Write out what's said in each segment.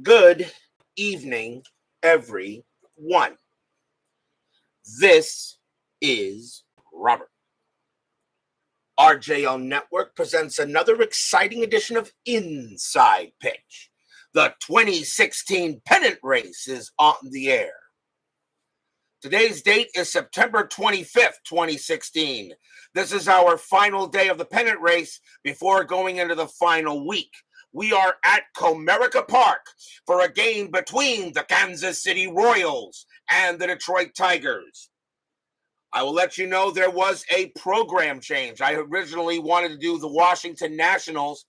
Good evening, everyone. This is Robert. RJO Network presents another exciting edition of Inside Pitch. The 2016 Pennant race is on the air. Today's date is September 25th, 2016. This is our final day of the pennant race before going into the final week. We are at Comerica Park for a game between the Kansas City Royals and the Detroit Tigers. I will let you know there was a program change. I originally wanted to do the Washington Nationals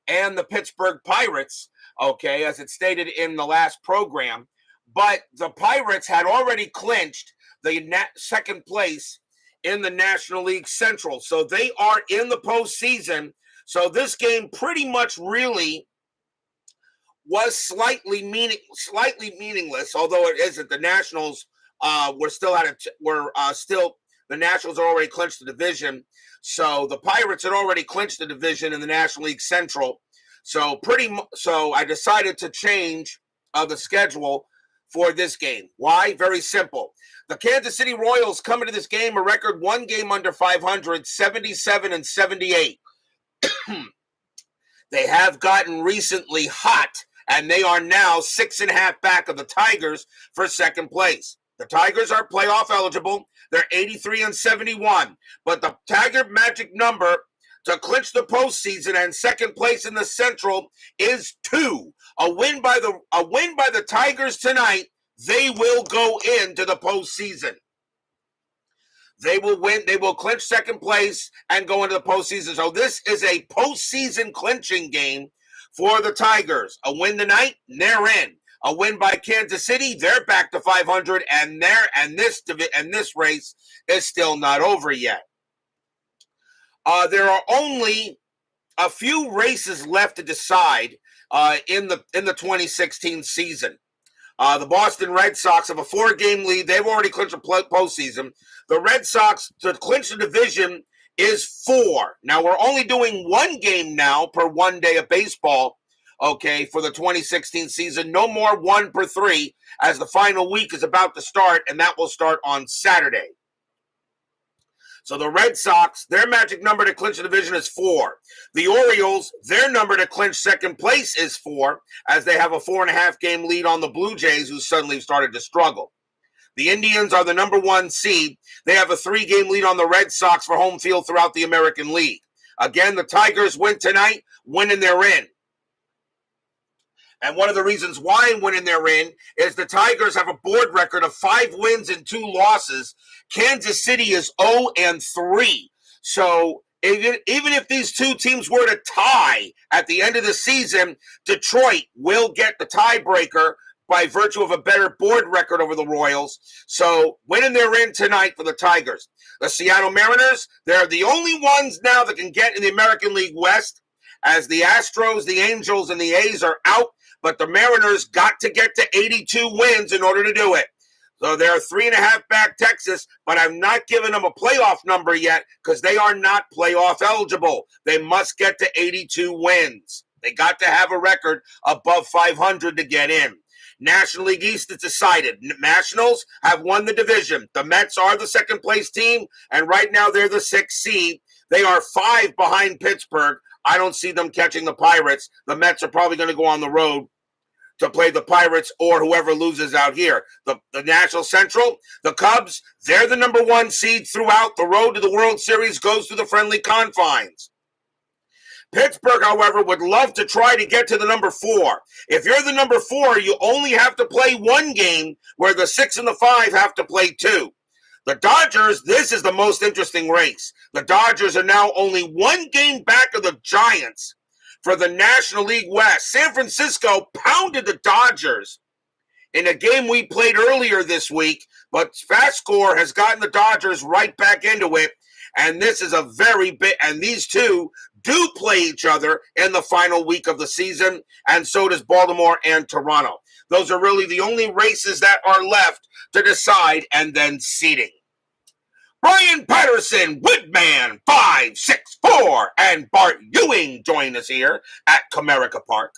and the Pittsburgh Pirates, as it stated in the last program. But the Pirates had already clinched the second place in the National League Central. So they are in the postseason. So this game pretty much really was slightly meaningless, although it isn't. The Nationals the Nationals already clinched the division. So the Pirates had already clinched the division in the National League Central. So I decided to change the schedule for this game. Why? Very simple. The Kansas City Royals come into this game a record one game under 500, 77-78. They have gotten recently hot, and they are now 6.5 back of the Tigers for second place. The Tigers are playoff eligible. They're 83-71, but the Tiger magic number to clinch the postseason and second place in the Central is 2. A win by the Tigers tonight, they will go into the postseason. They will win. They will clinch second place and go into the postseason. So this is a postseason clinching game for the Tigers. A win tonight, they're in. A win by Kansas City, they're back to 500, and this race is still not over yet. There are only a few races left to decide in the 2016 season. The Boston Red Sox have a 4-game lead. They've already clinched the postseason. The Red Sox, to clinch the division, is 4. Now, we're only doing one game now per one day of baseball, for the 2016 season. No more 1 per 3, as the final week is about to start, and that will start on Saturday. So the Red Sox, their magic number to clinch the division is 4. The Orioles, their number to clinch second place is 4, as they have a 4.5-game lead on the Blue Jays, who suddenly started to struggle. The Indians are the number 1 seed. They have a 3-game lead on the Red Sox for home field throughout the American League. Again, the Tigers win tonight, winning they're in. And one of the reasons why winning they're in is the Tigers have a board record of 5 wins and 2 losses. Kansas City is 0-3. So even if these two teams were to tie at the end of the season, Detroit will get the tiebreaker by virtue of a better board record over the Royals. So winning they're in tonight for the Tigers. The Seattle Mariners, they're the only ones now that can get in the American League West, as the Astros, the Angels, and the A's are out. But the Mariners got to get to 82 wins in order to do it. So they're 3.5 back Texas, but I'm not giving them a playoff number yet because they are not playoff eligible. They must get to 82 wins. They got to have a record above 500 to get in. National League East is decided. Nationals have won the division. The Mets are the second place team, and right now they're the 6th seed. They are 5 behind Pittsburgh. I don't see them catching the Pirates. The Mets are probably going to go on the road to play the Pirates or whoever loses out here. The National Central, the Cubs, they're the number 1 seed throughout. The road to the World Series goes through the friendly confines. Pittsburgh, however, would love to try to get to the number 4. If you're the number 4, you only have to play 1 game, where the 6 and the 5 have to play 2. The Dodgers, this is the most interesting race. The Dodgers are now only 1 game back of the Giants for the National League West. San Francisco pounded the Dodgers in a game we played earlier this week, but FastScore has gotten the Dodgers right back into it, and this is a very big, and these two do play each other in the final week of the season, and so does Baltimore and Toronto. Those are really the only races that are left to decide, and then seeding. Brian Patterson, Woodman, 564, and Bart Ewing join us here at Comerica Park.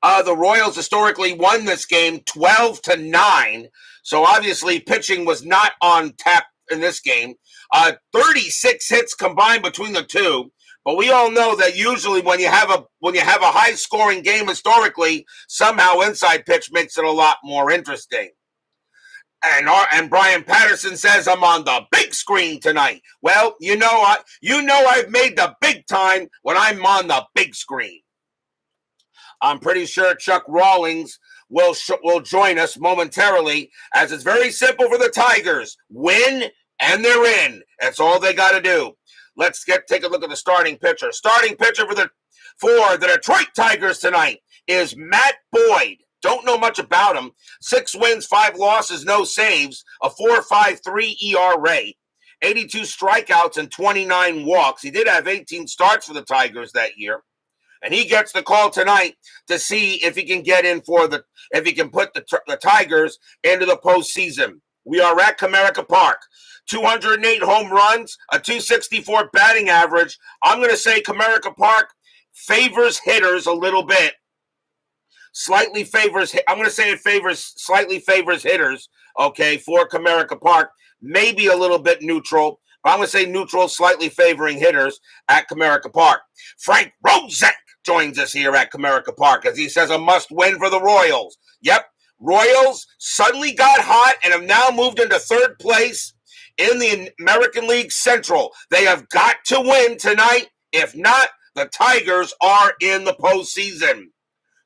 The Royals historically won this game 12-9. So obviously pitching was not on tap in this game. 36 hits combined between the two. But we all know that usually when you have a high scoring game historically, somehow inside pitch makes it a lot more interesting. And Brian Patterson says I'm on the big screen tonight. Well, I've made the big time when I'm on the big screen. I'm pretty sure Chuck Rawlings will join us momentarily, as it's very simple for the Tigers. Win, and they're in. That's all they got to do. Let's take a look at the starting pitcher. Starting pitcher for the Detroit Tigers tonight is Matt Boyd. Don't know much about him. 6 wins, 5 losses, no saves, a 4.53 ERA, 82 strikeouts, and 29 walks. He did have 18 starts for the Tigers that year. And he gets the call tonight to see if he can get in if he can put the Tigers into the postseason. We are at Comerica Park. 208 home runs, a 264 batting average. I'm going to say Comerica Park favors hitters a little bit. I'm going to say it slightly favors hitters, okay, for Comerica Park. Maybe a little bit neutral. But I'm going to say neutral, slightly favoring hitters at Comerica Park. Frank Rozek joins us here at Comerica Park as he says a must-win for the Royals. Yep, Royals suddenly got hot and have now moved into third place in the American League Central. They have got to win tonight. If not, the Tigers are in the postseason.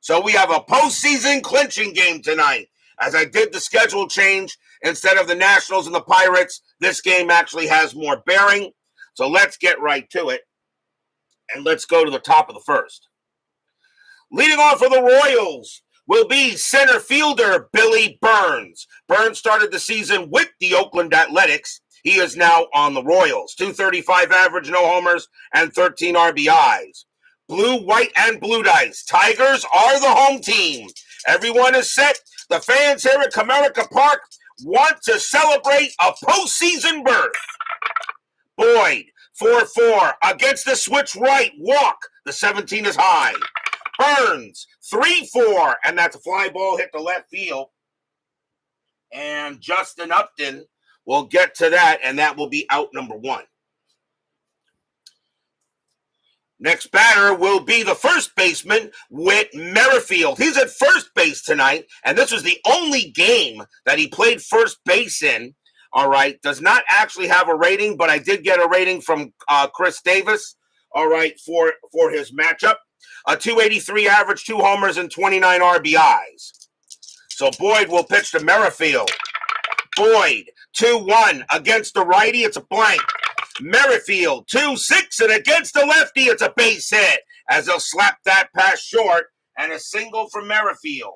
So we have a postseason clinching game tonight. As I did the schedule change, instead of the Nationals and the Pirates, this game actually has more bearing. So let's get right to it. And let's go to the top of the first. Leading off for the Royals will be center fielder Billy Burns. Burns started the season with the Oakland Athletics. He is now on the Royals. 235 average, no homers, and 13 RBIs. Blue, white, and blue dice. Tigers are the home team. Everyone is set. The fans here at Comerica Park want to celebrate a postseason berth. Boyd, 4-4 against the switch right. Walk. The 17 is high. Burns, 3-4, and that's a fly ball hit to left field. And Justin Upton will get to that, and that will be out number 1. Next batter will be the first baseman, Whit Merrifield. He's at first base tonight, and this was the only game that he played first base in. All right, does not actually have a rating, but I did get a rating from Chris Davis, all right, for his matchup. A 283 average, 2 homers, and 29 RBIs. So Boyd will pitch to Merrifield. Boyd, 2-1 against the righty. It's a blank. Merrifield, 2-6, and against the lefty, it's a base hit, as they'll slap that pass short, and a single from Merrifield.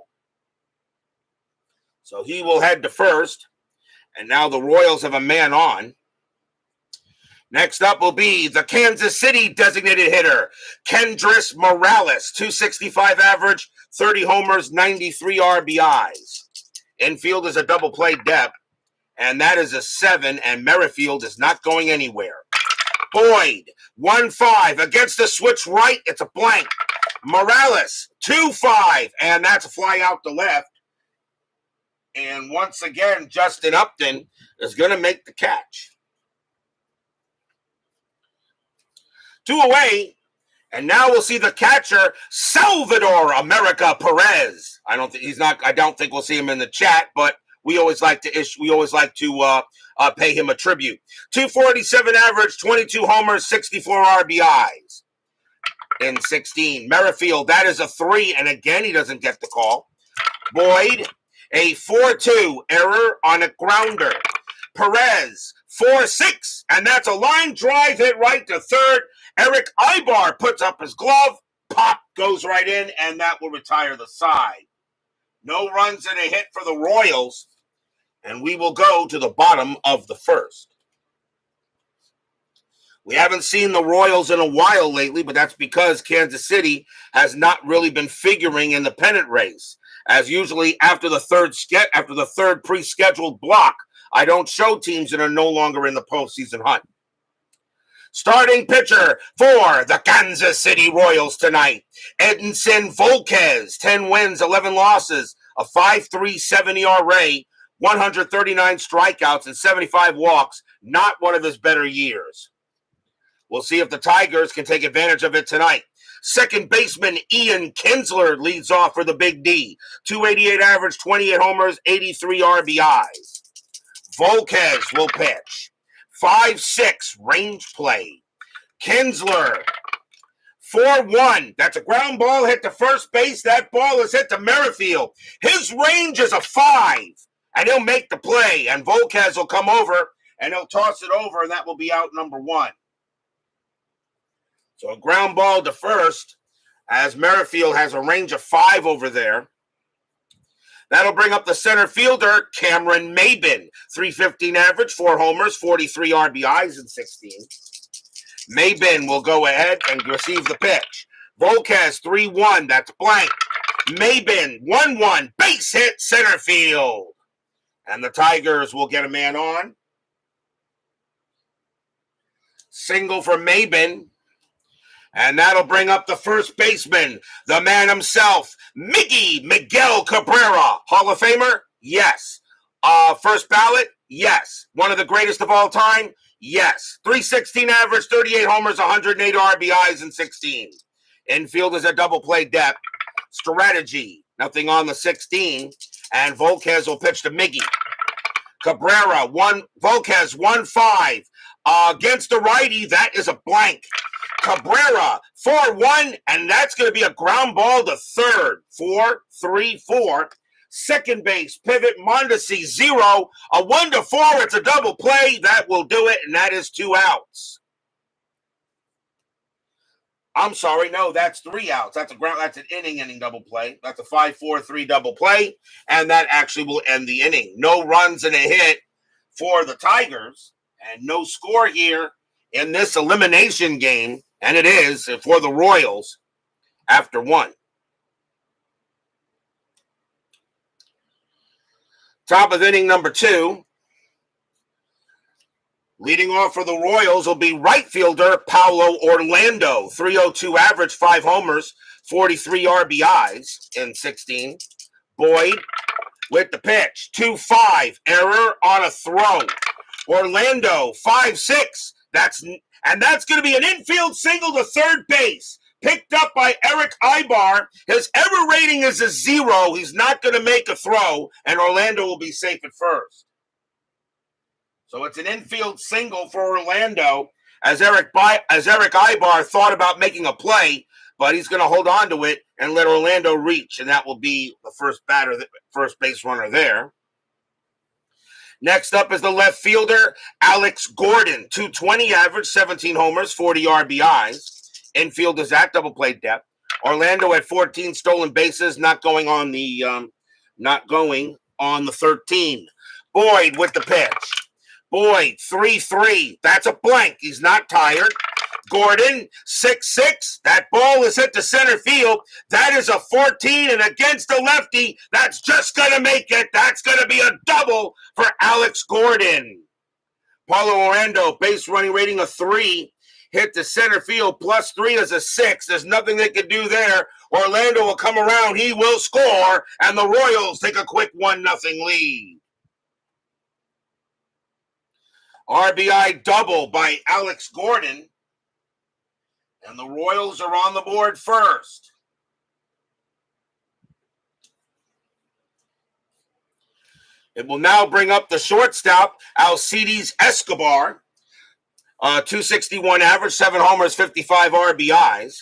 So he will head to first, and now the Royals have a man on. Next up will be the Kansas City designated hitter, Kendrys Morales, 265 average, 30 homers, 93 RBIs. Infield is a double play depth. And that is a 7, and Merrifield is not going anywhere. Boyd, 1-5 against the switch right. It's a blank. Morales, 2-5, and that's a fly out to left. And once again, Justin Upton is going to make the catch. 2 away, and now we'll see the catcher, Salvador America Perez. I don't think we'll see him in the chat, but we always like to pay him a tribute. 247 average, 22 homers, 64 RBIs in 16. Merrifield, that is a 3, and again, he doesn't get the call. Boyd, a 4-2 error on a grounder. Perez, 4-6, and that's a line drive hit right to third. Eric Ibar puts up his glove, pop, goes right in, and that will retire the side. No runs and a hit for the Royals, and we will go to the bottom of the first. We haven't seen the Royals in a while lately, but that's because Kansas City has not really been figuring in the pennant race. As usually after the third pre-scheduled block, I don't show teams that are no longer in the postseason hunt. Starting pitcher for the Kansas City Royals tonight, Edinson Volquez, 10 wins, 11 losses, a 5.37 ERA, 139 strikeouts, and 75 walks. Not one of his better years. We'll see if the Tigers can take advantage of it tonight. Second baseman Ian Kinsler leads off for the Big D. 288 average, 28 homers, 83 RBIs. Volquez will pitch. 5-6 range play. Kinsler, 4-1. That's a ground ball hit to first base. That ball is hit to Merrifield. His range is a 5, and he'll make the play. And Volquez will come over, and he'll toss it over, and that will be out number 1. So a ground ball to first, as Merrifield has a range of 5 over there. That'll bring up the center fielder, Cameron Maben. 315 average, 4 homers, 43 RBIs in 16. Maben will go ahead and receive the pitch. Volquez, 3-1, that's blank. Maben, 1-1, base hit, center field. And the Tigers will get a man on. Single for Maben. And that'll bring up the first baseman, the man himself, Miguel Cabrera. Hall of Famer? Yes. First ballot? Yes. One of the greatest of all time? Yes. 316 average, 38 homers, 108 RBIs in 16. Infield is a double play depth. Strategy, nothing on the 16. And Volquez will pitch to Miggy. Cabrera, Volquez, 1-5. Against the righty, that is a blank. Cabrera, 4-1, and that's going to be a ground ball to third. 4-3-4. Second base, pivot, Mondesi, 0. A 1-4, it's a double play. That will do it, and that is 2 outs. I'm sorry, no, that's 3 outs. That's an inning double play. That's a 5-4-3 double play, and that actually will end the inning. No runs and a hit for the Tigers, and no score here in this elimination game. And it is for the Royals after 1. Top of inning number 2. Leading off for the Royals will be right fielder Paulo Orlando. 302 average, 5 homers, 43 RBIs in 16. Boyd with the pitch. 2-5. Error on a throw. Orlando, 5-6. That's going to be an infield single to third base. Picked up by Eric Ibar. His error rating is a 0. He's not going to make a throw, and Orlando will be safe at first. So it's an infield single for Orlando as Eric Ibar thought about making a play, but he's going to hold on to it and let Orlando reach, and that will be the first base runner there. Next up is the left fielder, Alex Gordon. 220 average, 17 homers, 40 RBIs. Infield is at double play depth. Orlando at 14 stolen bases, not going on the 13. Boyd with the pitch. Boyd, 3-3. That's a blank. He's not tired. Gordon, 6-6. That ball is hit to center field. That is a 14, and against the lefty, that's just going to make it. That's going to be a double for Alex Gordon. Paulo Orlando, base running rating of 3. Hit to center field, +3 is a 6. There's nothing they can do there. Orlando will come around. He will score, and the Royals take a quick 1-0 lead. RBI double by Alex Gordon. And the Royals are on the board first. It will now bring up the shortstop, Alcides Escobar. 261 average, 7 homers, 55 RBIs.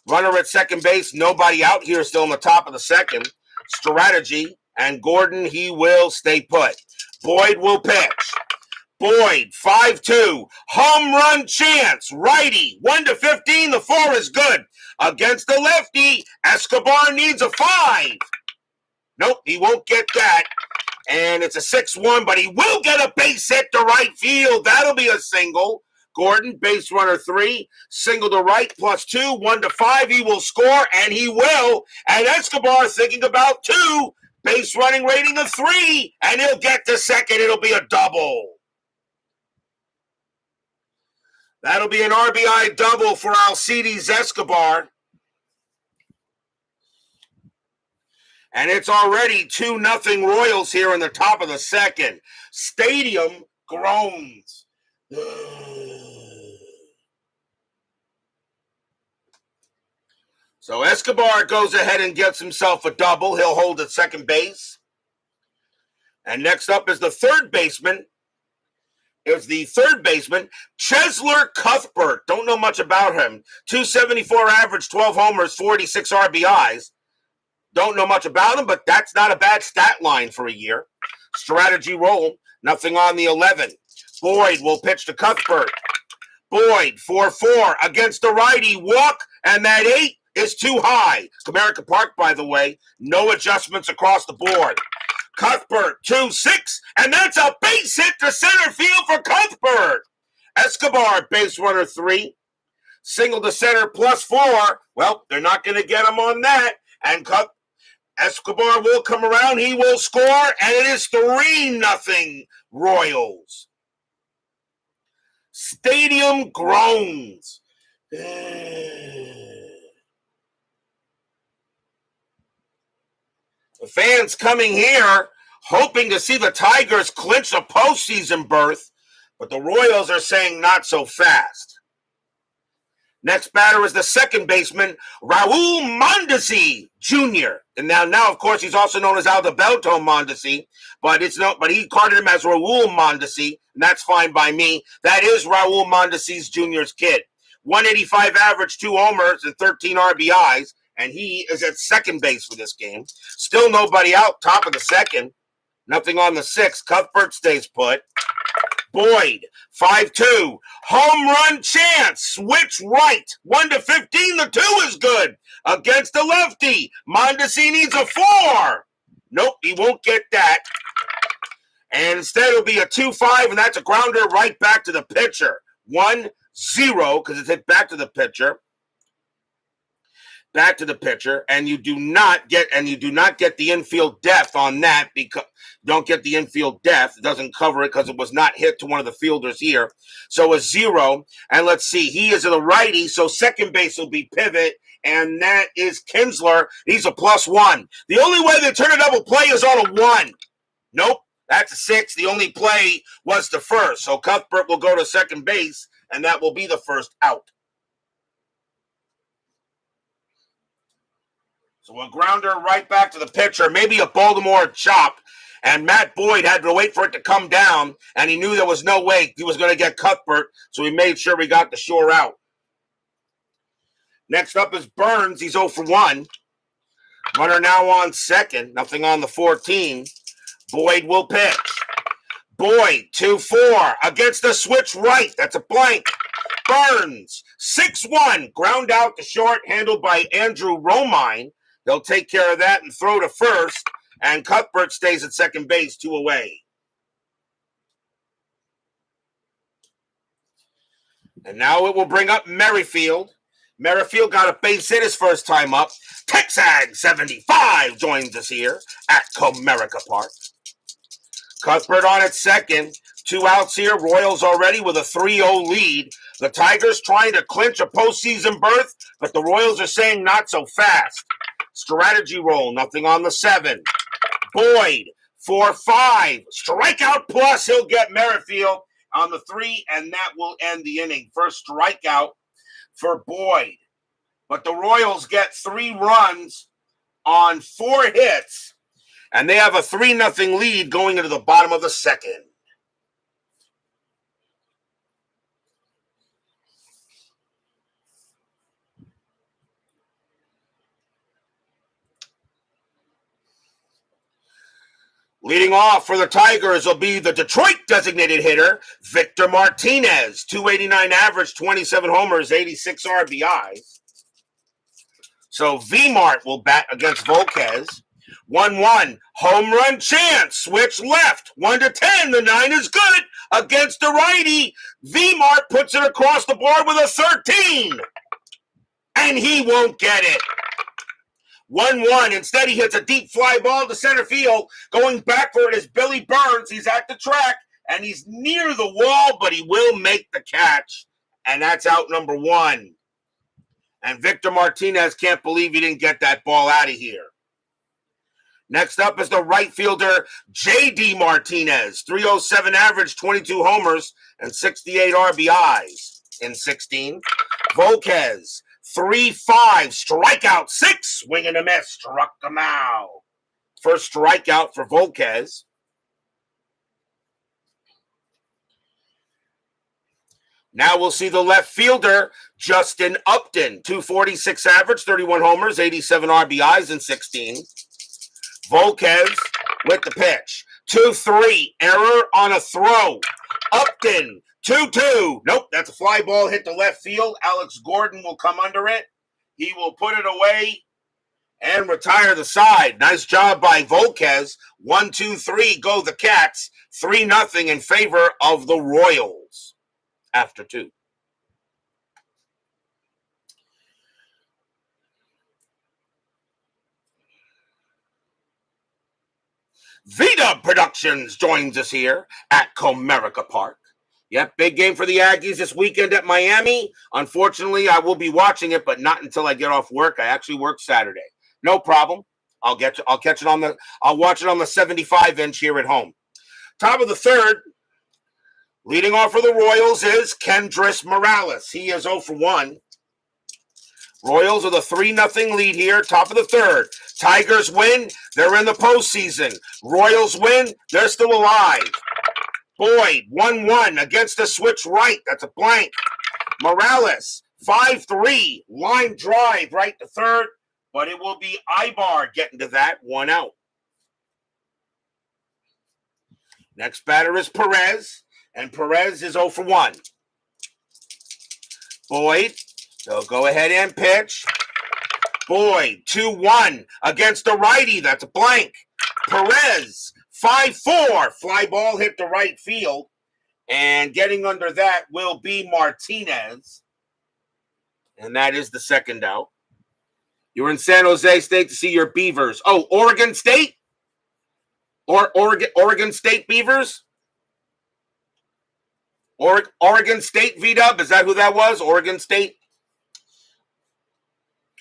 Runner at second base, nobody out here, still in the top of the second. Strategy, and Gordon, he will stay put. Boyd will pitch. Boyd, 5-2, home run chance, righty, 1-15, the 4 is good. Against the lefty, Escobar needs a 5. Nope, he won't get that. And it's a 6-1, but he will get a base hit to right field. That'll be a single. Gordon, base runner 3, single to right, +2, 1-5, he will score, and he will. And Escobar thinking about 2, base running rating of 3, and he'll get to second. It'll be a double. That'll be an RBI double for Alcides Escobar. And it's already 2-0 Royals here in the top of the second. Stadium groans. So Escobar goes ahead and gets himself a double. He'll hold at second base. And next up is the third baseman. Chesler Cuthbert. Don't know much about him. 274 average, 12 homers, 46 RBIs. Don't know much about him, but that's not a bad stat line for a year. Strategy roll, nothing on the 11. Boyd will pitch to Cuthbert. Boyd, 4-4 against the righty. Walk, and that 8 is too high. Comerica Park, by the way, no adjustments across the board. Cuthbert, 2-6, and that's a base hit to center field for Cuthbert. Escobar, base runner 3. Single to center +4. Well, they're not going to get him on that. And Escobar will come around. He will score, and it is 3-0 Royals. Stadium groans. The fans coming here hoping to see the Tigers clinch a postseason berth, but the Royals are saying not so fast. Next batter is the second baseman, Raul Mondesi Jr. And now, of course, he's also known as Alberto Mondesi, but he carded him as Raul Mondesi, and that's fine by me. That is Raul Mondesi Jr.'s kid. 185 average, 2 homers, and 13 RBIs. And he is at second base for this game. Still nobody out, top of the second. Nothing on the 6th. Cuthbert stays put. Boyd, 5-2. Home run chance. Switch right. 1-15. The 2 is good. Against the lefty. Mondesi needs a 4. Nope, he won't get that. And instead it'll be a 2-5, and that's a grounder right back to the pitcher. 1-0, because it's hit back to the pitcher. Back to the pitcher, and you do not get the infield depth on that, because don't get the infield depth. It doesn't cover it because it was not hit to one of the fielders here. So a 0, and let's see, he is a righty, so second base will be pivot, and that is Kinsler. He's a +1. The only way they turn a double play is on a 1. Nope, that's a 6. The only play was the first, so Cuthbert will go to second base, and that will be the first out. So a grounder right back to the pitcher, maybe a Baltimore chop, and Matt Boyd had to wait for it to come down, and he knew there was no way he was going to get Cuthbert, so he made sure he got the shore out. Next up is Burns. He's 0-for-1. Runner now on second, nothing on the 14. Boyd will pitch. Boyd, 2-4 against the switch right. That's a blank. Burns, 6-1, ground out to short, handled by Andrew Romine. They'll take care of that and throw to first, and Cuthbert stays at second base, 2 away. And now it will bring up Merrifield. Merrifield got a base hit his first time up. Texag 75 joins us here at Comerica Park. Cuthbert on at second. 2 outs here. Royals already with a 3-0 lead. The Tigers trying to clinch a postseason berth, but the Royals are saying not so fast. Strategy roll, nothing on the 7. Boyd, 4-5. Strikeout plus, he'll get Merrifield on the 3, and that will end the inning. First strikeout for Boyd. But the Royals get 3 runs on 4 hits, and they have a 3-0 lead going into the bottom of the second. Leading off for the Tigers will be the Detroit designated hitter, Victor Martinez. 289 average, 27 homers, 86 RBIs. So V-Mart will bat against Volquez. 1-1, home run chance, switch left. 1-10, the 9 is good against the righty. V-Mart puts it across the board with a 13. And he won't get it. 1-1. Instead, he hits a deep fly ball to center field. Going back for it is Billy Burns. He's at the track, and he's near the wall, but he will make the catch. and that's out number 1. And Victor Martinez can't believe he didn't get that ball out of here. Next up is the right fielder, J.D. Martinez. 307 average, 22 homers, and 68 RBIs in 16. Volquez, 3-5, strikeout, 6, swing and a miss, struck him out. First strikeout for Volquez. Now we'll see the left fielder, Justin Upton. 246 average, 31 homers, 87 RBIs in 16. Volquez with the pitch. 2-3, error on a throw. Upton, 2-2. Nope, that's a fly ball, hit the left field. Alex Gordon will come under it. He will put it away and retire the side. Nice job by Volquez. 1-2-3, go the Cats. 3-0 in favor of the Royals after 2. V-Dub Productions joins us here at Comerica Park. Yep, big game for the Aggies this weekend at Miami. Unfortunately, I will be watching it, but not until I get off work. I actually work Saturday. No problem. I'll watch it on the 75-inch here at home. Top of the third, leading off for the Royals is Kendrys Morales. He is 0 for 1. Royals with a 3-0 lead here, top of the third. Tigers win, they're in the postseason. Royals win, they're still alive. Boyd, 1-1 against the switch right. That's a blank. Morales, 5-3, line drive right to third, but it will be Ibar getting to that, 1 out. Next batter is Perez, and Perez is 0 for 1. Boyd, they'll go ahead and pitch. Boyd, 2-1 against the righty. That's a blank. Perez, 5-4. Fly ball hit the right field. And getting under that will be Martinez. And that is the second out. You're in San Jose State to see your Beavers. Oh, Oregon State? Or Oregon State Beavers? Oregon State V-Dub? Is that who that was? Oregon State?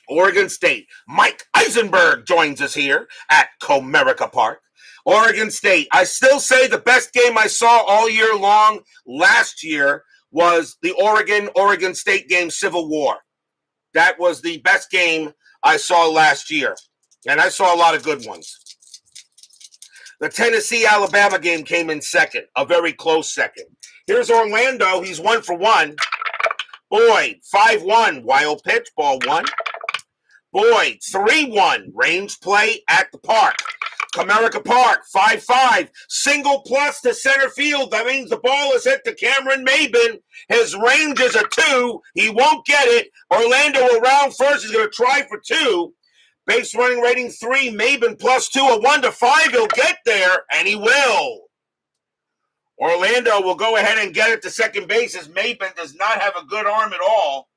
Oregon State. Mike Eisenberg joins us here at Comerica Park. Oregon State. I still say the best game I saw all year long last year was the Oregon State game, Civil War. That was the best game I saw last year. And I saw a lot of good ones. The Tennessee-Alabama game came in second, a very close second. Here's Orlando. He's 1 for 1. Boyd, 5-1. Wild pitch, ball 1. Boyd, 3-1. Range play at the park. Comerica Park, 5-5. Single plus to center field. That means the ball is hit to Cameron Maben. His range is a 2. He won't get it. Orlando around first. He's going to try for 2. Base running rating 3. Maben +2. A 1-5. He'll get there, and he will. Orlando will go ahead and get it to second base as Maben does not have a good arm at all.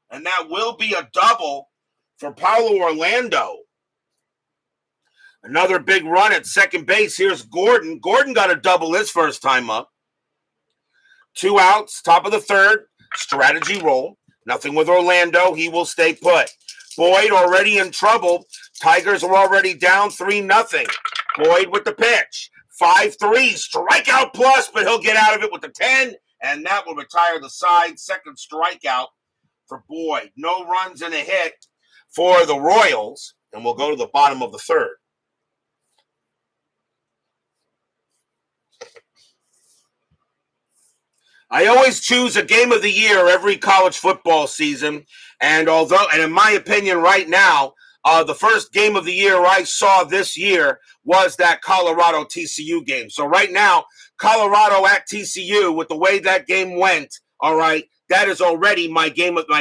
And that will be a double for Paulo Orlando. Another big run at second base. Here's Gordon. Gordon got a double his first time up. 2 outs, top of the third. Strategy roll. Nothing with Orlando. He will stay put. Boyd already in trouble. Tigers are already down 3-0. Boyd with the pitch. 5-3. Strikeout plus, but he'll get out of it with the 10. And that will retire the side. Second strikeout for Boyd. No runs and a hit for the Royals. And we'll go to the bottom of the third. I always choose a game of the year every college football season. And in my opinion right now, the first game of the year I saw this year was that Colorado TCU game. So right now, Colorado at TCU, with the way that game went, all right, that is already my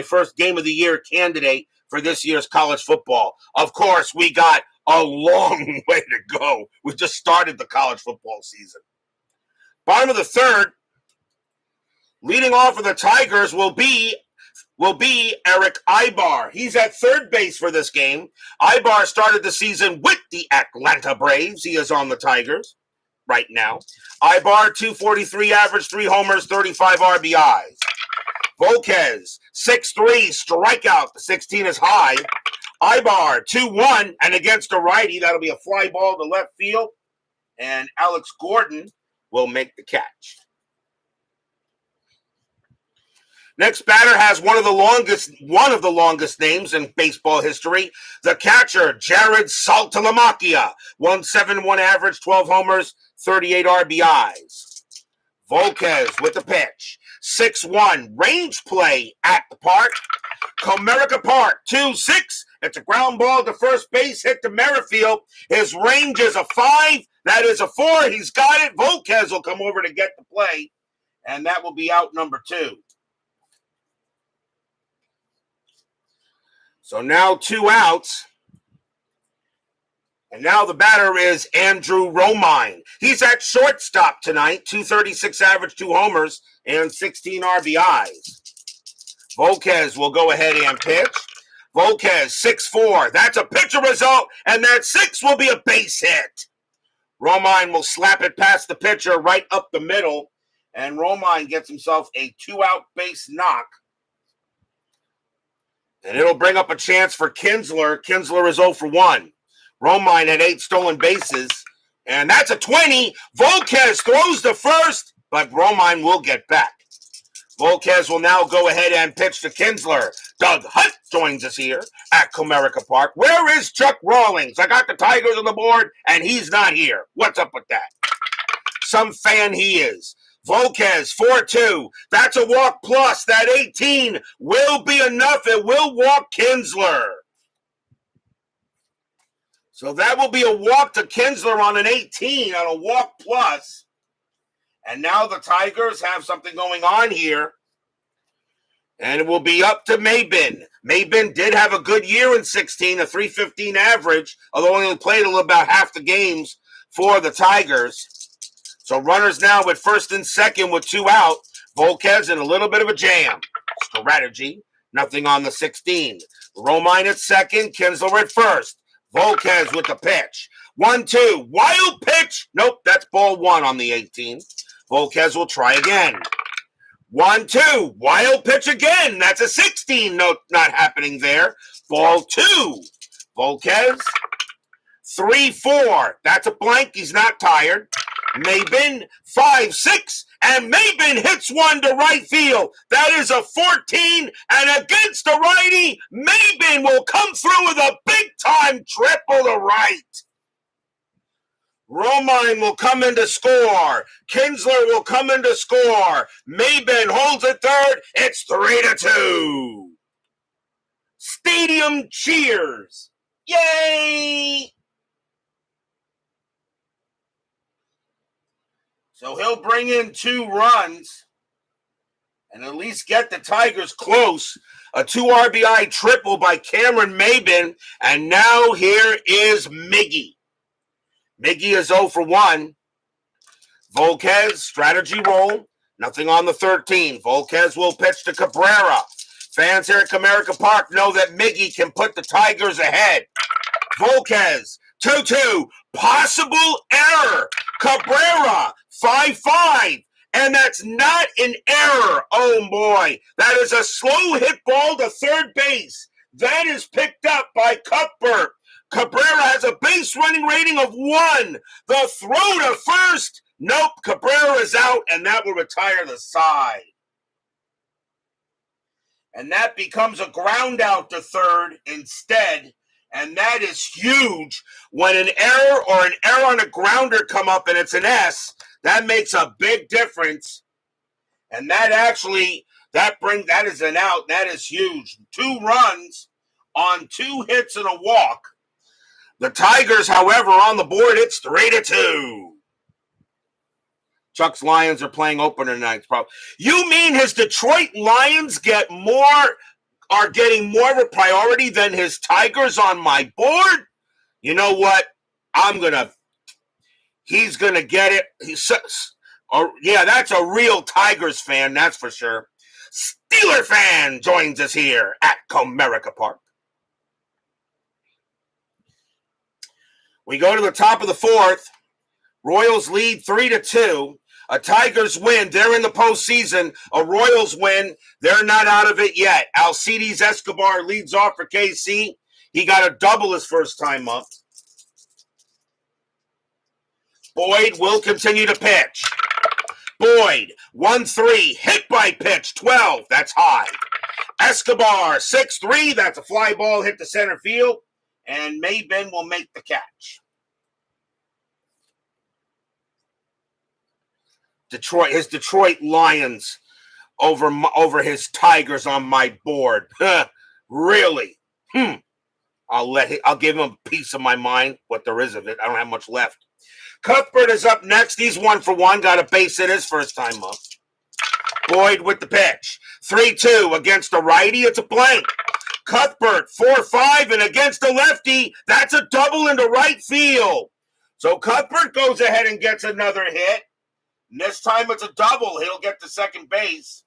first game of the year candidate for this year's college football. Of course, we got a long way to go. We just started the college football season. Bottom of the third, leading off for the Tigers will be Eric Ibar. He's at third base for this game. Ibar started the season with the Atlanta Braves. He is on the Tigers right now. Ibar, 243 average, 3 homers, 35 RBIs. Volquez, 6-3, strikeout. The 16 is high. Ibar, 2-1, and against a righty, that'll be a fly ball to left field, and Alex Gordon will make the catch. Next batter has one of the longest names in baseball history. The catcher, Jared Saltalamacchia, 171 average, 12 homers, 38 RBIs. Volquez with the pitch. 6-1, range play at the park. Comerica Park, 2-6. It's a ground ball to first base, hit to Merrifield. His range is a 5. That is a 4. He's got it. Volquez will come over to get the play, and that will be out number 2. So now 2 outs. And now the batter is Andrew Romine. He's at shortstop tonight, 236 average, 2 homers, and 16 RBIs. Volquez will go ahead and pitch. Volquez, 6-4. That's a pitcher result, and that 6 will be a base hit. Romine will slap it past the pitcher right up the middle, and Romine gets himself a 2-out base knock. And it'll bring up a chance for Kinsler. Kinsler is 0 for 1. Romine had 8 stolen bases, and that's a 20. Volquez throws to first, but Romine will get back. Volquez will now go ahead and pitch to Kinsler. Doug Hunt joins us here at Comerica Park. Where is Chuck Rawlings? I got the Tigers on the board, and he's not here. What's up with that? Some fan he is. Volquez, 4-2. That's a walk plus. That 18 will be enough. It will walk Kinsler. So that will be a walk to Kinsler on an 18 on a walk plus. And now the Tigers have something going on here. And it will be up to Mabin. Mabin did have a good year in 16, a 315 average, although only played about half the games for the Tigers. So runners now with first and second with 2 out. Volquez in a little bit of a jam. Strategy. Nothing on the 16. Romine at second. Kinsler at first. Volquez with the pitch. 1-2. Wild pitch. Nope, that's ball 1 on the 18. Volquez will try again. 1-2. Wild pitch again. That's a 16. No, not happening there. Ball 2. Volquez. 3-4. That's a blank. He's not tired. Mabin, 5-6, and Mabin hits one to right field. That is a 14, and against the righty, Mabin will come through with a big-time triple to right. Romine will come in to score. Kinsler will come in to score. Mabin holds it third. It's 3-2. Stadium cheers. Yay! So he'll bring in 2 runs and at least get the Tigers close. A 2 RBI triple by Cameron Mabin. And now here is Miggy. Miggy is 0 for 1. Volquez, strategy roll. Nothing on the 13. Volquez will pitch to Cabrera. Fans here at Comerica Park know that Miggy can put the Tigers ahead. Volquez, 2-2. Possible error. Cabrera, 5-5. And that's not an error. Oh, boy. That is a slow hit ball to third base. That is picked up by Cuthbert. Cabrera has a base running rating of 1. The throw to first. Nope, Cabrera is out, and that will retire the side. And that becomes a ground out to third instead. And that is huge. When an error or an error on a grounder come up and it's an S, that makes a big difference. And that actually, that is an out. That is huge. 2 runs on 2 hits and a walk. The Tigers, however, on the board, it's 3-2. Chuck's Lions are playing opener tonight. You mean his Detroit Lions are getting more of a priority than his Tigers on my board? You know what? He's going to get it. Yeah, that's a real Tigers fan, that's for sure. Steeler fan joins us here at Comerica Park. We go to the top of the 4th. Royals lead 3-2. A Tigers win, they're in the postseason. A Royals win, they're not out of it yet. Alcides Escobar leads off for KC. He got a double his first time up. Boyd will continue to pitch. Boyd, 1-3, hit by pitch, 12, that's high. Escobar, 6-3, that's a fly ball, hit to center field, and Maybin will make the catch. His Detroit Lions over his Tigers on my board. Really? I'll give him a piece of my mind, what there is of it. I don't have much left. Cuthbert is up next. He's 1-for-1. Got a base hit his first time up. Boyd with the pitch. 3-2 against a righty. It's a blank. Cuthbert, 4-5, and against a lefty, that's a double into right field. So Cuthbert goes ahead and gets another hit. And this time it's a double. He'll get to second base.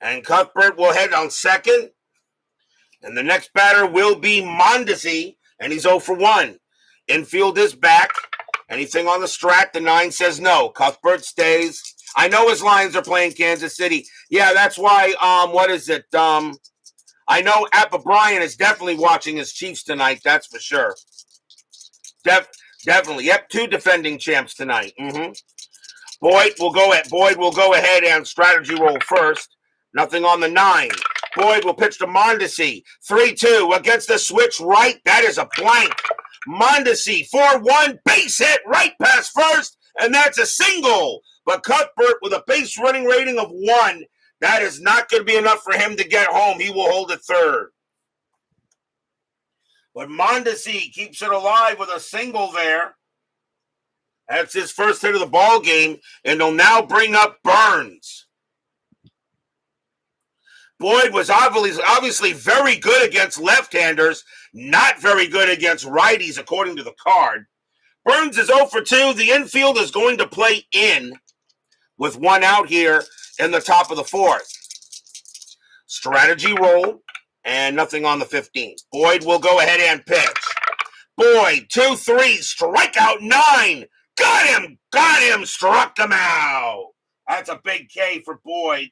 And Cuthbert will head on second. And the next batter will be Mondesi. And he's 0-for-1. Infield is back. Anything on the strat, the 9 says no. Cuthbert stays. I know his Lions are playing Kansas City. Yeah, that's why, what is it? I know Appa Bryan is definitely watching his Chiefs tonight. That's for sure. Definitely. Yep, 2 defending champs tonight. Boyd will go ahead and strategy roll first. Nothing on the 9. Boyd will pitch to Mondesi. 3-2 against the switch right. That is a blank. Mondesi, 4-1, base hit right past first, and that's a single. But Cuthbert with a base running rating of 1, that is not going to be enough for him to get home. He will hold it third. But Mondesi keeps it alive with a single there. That's his first hit of the ball game, and he'll now bring up Burns. Boyd was obviously very good against left-handers, not very good against righties, according to the card. Burns is 0-for-2. The infield is going to play in with 1 out here in the top of the 4th. Strategy roll, and nothing on the 15. Boyd will go ahead and pitch. Boyd, 2-3, strikeout 9. Got him, struck him out. That's a big K for Boyd.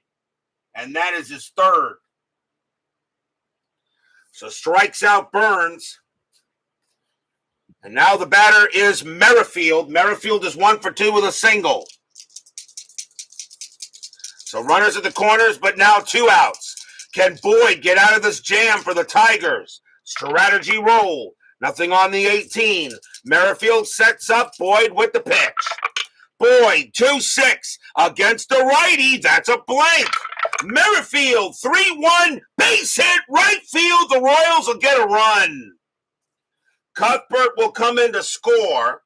And that is his third. So strikes out Burns. And now the batter is Merrifield. Merrifield is 1-for-2 with a single. So runners at the corners, but now 2 outs. Can Boyd get out of this jam for the Tigers? Strategy roll. Nothing on the 18. Merrifield sets up. Boyd with the pitch. Boyd, 2-6 against the righty. That's a blank. Merrifield, 3-1, base hit, right field. The Royals will get a run. Cuthbert will come in to score.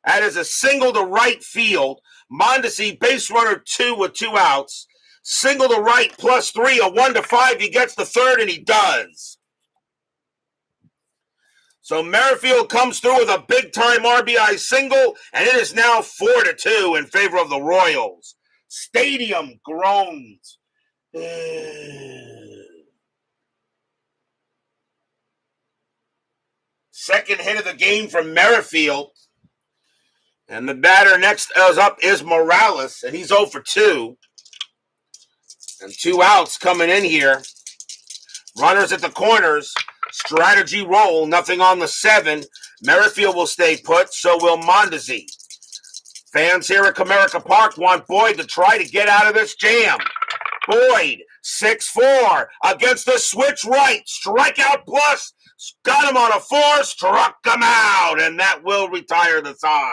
That is a single to right field. Mondesi, base runner 2 with 2 outs. Single to right, +3, a 1-5. He gets the third, and he does. So Merrifield comes through with a big-time RBI single, and it is now 4-2 in favor of the Royals. Stadium groans. Second hit of the game from Merrifield. And the batter next up is Morales, and he's 0-for-2. And 2 outs coming in here. Runners at the corners. Strategy roll, nothing on the 7. Merrifield will stay put, so will Mondesi. Fans here at Comerica Park want Boyd to try to get out of this jam. Boyd, 6-4 against the switch right. Strikeout plus. Got him on a 4, struck him out, and that will retire the side.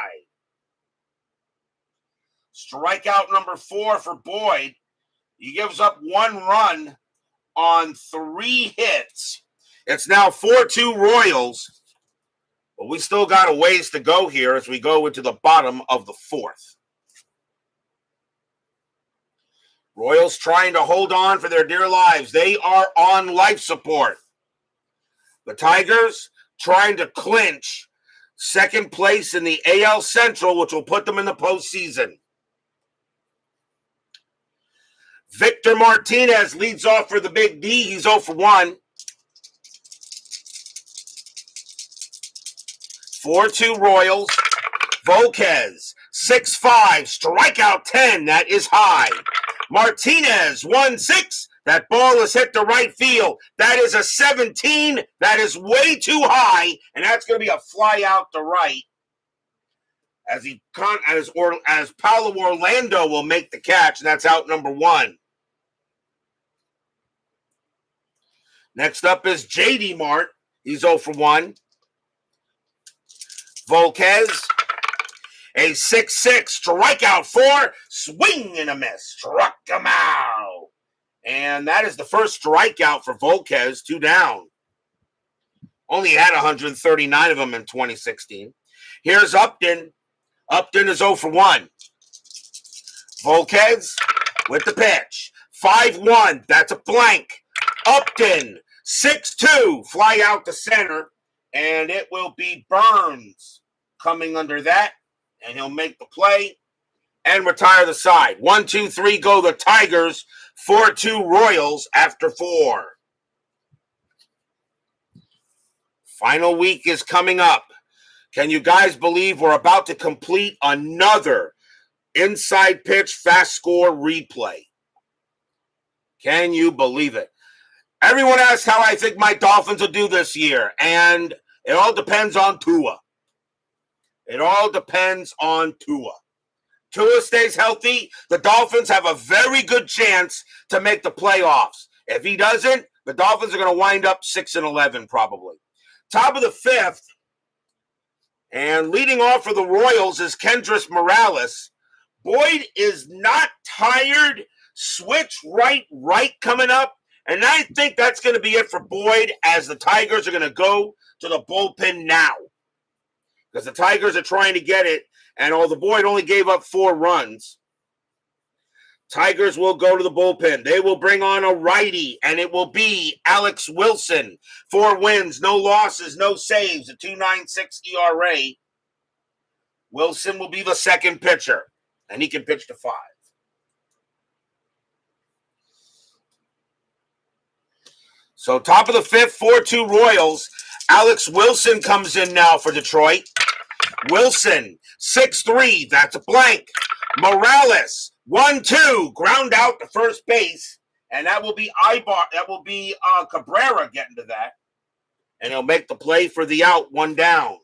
Strikeout number 4 for Boyd. He gives up 1 run on 3 hits. It's now 4-2 Royals, but we still got a ways to go here as we go into the bottom of the 4th. Royals trying to hold on for their dear lives. They are on life support. The Tigers trying to clinch second place in the AL Central, which will put them in the postseason. Victor Martinez leads off for the Big D. He's 0-for-1. 4-2 Royals. Volquez, 6'5", strikeout 10. That is high. Martinez, 1-6. That ball is hit to right field. That is a 17. That is way too high, and that's going to be a fly out to right. As Paulo Orlando will make the catch, and that's out number 1. Next up is J.D. Mart. He's 0 for 1. Volquez, a 6-6, strikeout 4, swing and a miss. Struck him out. And that is the first strikeout for Volquez, 2 down. Only had 139 of them in 2016. Here's Upton. Upton is 0 for 1. Volquez with the pitch. 5-1, that's a blank. Upton, 6-2, fly out to center. And it will be Burns coming under that. And he'll make the play and retire the side. 1-2-3 go the Tigers. 4-2 Royals after 4. Final week is coming up. Can you guys believe we're about to complete another inside pitch FastScore replay? Can you believe it? Everyone asks how I think my Dolphins will do this year, and it all depends on Tua. It all depends on Tua. Tua stays healthy, the Dolphins have a very good chance to make the playoffs. If he doesn't, the Dolphins are going to wind up 6-11 probably. Top of the 5th, and leading off for the Royals is Kendrys Morales. Boyd is not tired. Switch right coming up. And I think that's going to be it for Boyd, as the Tigers are going to go to the bullpen now. Because the Tigers are trying to get it, and although Boyd only gave up 4 runs, Tigers will go to the bullpen. They will bring on a righty, and it will be Alex Wilson. 4 wins, no losses, no saves, a 2.96 ERA. Wilson will be the second pitcher, and he can pitch to 5. So top of the 5th, 4-2 Royals. Alex Wilson comes in now for Detroit. Wilson, 6-3, that's a blank. Morales, 1-2, ground out to first base, and that will be Cabrera getting to that, and he'll make the play for the out, 1 down.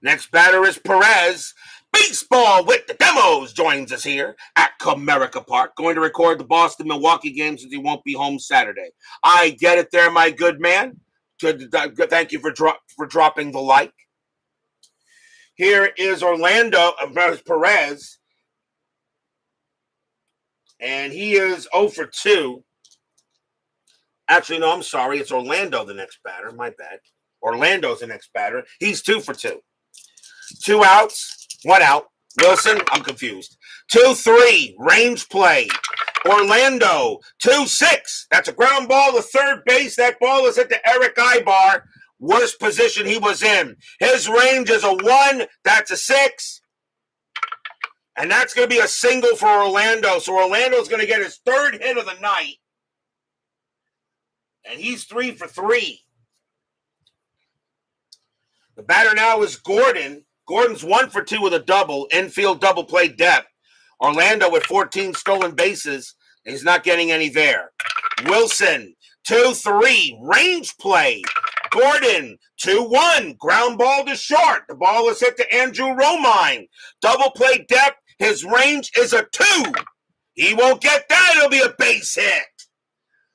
Next batter is Perez. Baseball with the Demos joins us here at Comerica Park. Going to record the Boston-Milwaukee game since he won't be home Saturday. I get it there, my good man. Thank you for dropping the like. Here is Perez. And he is 0 for 2. Actually, no, I'm sorry. It's Orlando, the next batter. My bad. Orlando's the next batter. He's 2 for 2. 2 outs, 1 out. Wilson, I'm confused. 2-3, range play. Orlando, 2-6. That's a ground ball to third base. That ball is hit to Eric Ibar. Worst position he was in. His range is a 1. That's a 6. And that's going to be a single for Orlando. So Orlando's going to get his 3rd hit of the night. And he's 3 for 3. The batter now is Gordon. Gordon's 1 for 2 with a double. Infield double play depth. Orlando with 14 stolen bases. He's not getting any there. Wilson, 2-3. Range play. Gordon, 2-1. Ground ball to short. The ball is hit to Andrew Romine. Double play depth. His range is a 2. He won't get that. It'll be a base hit.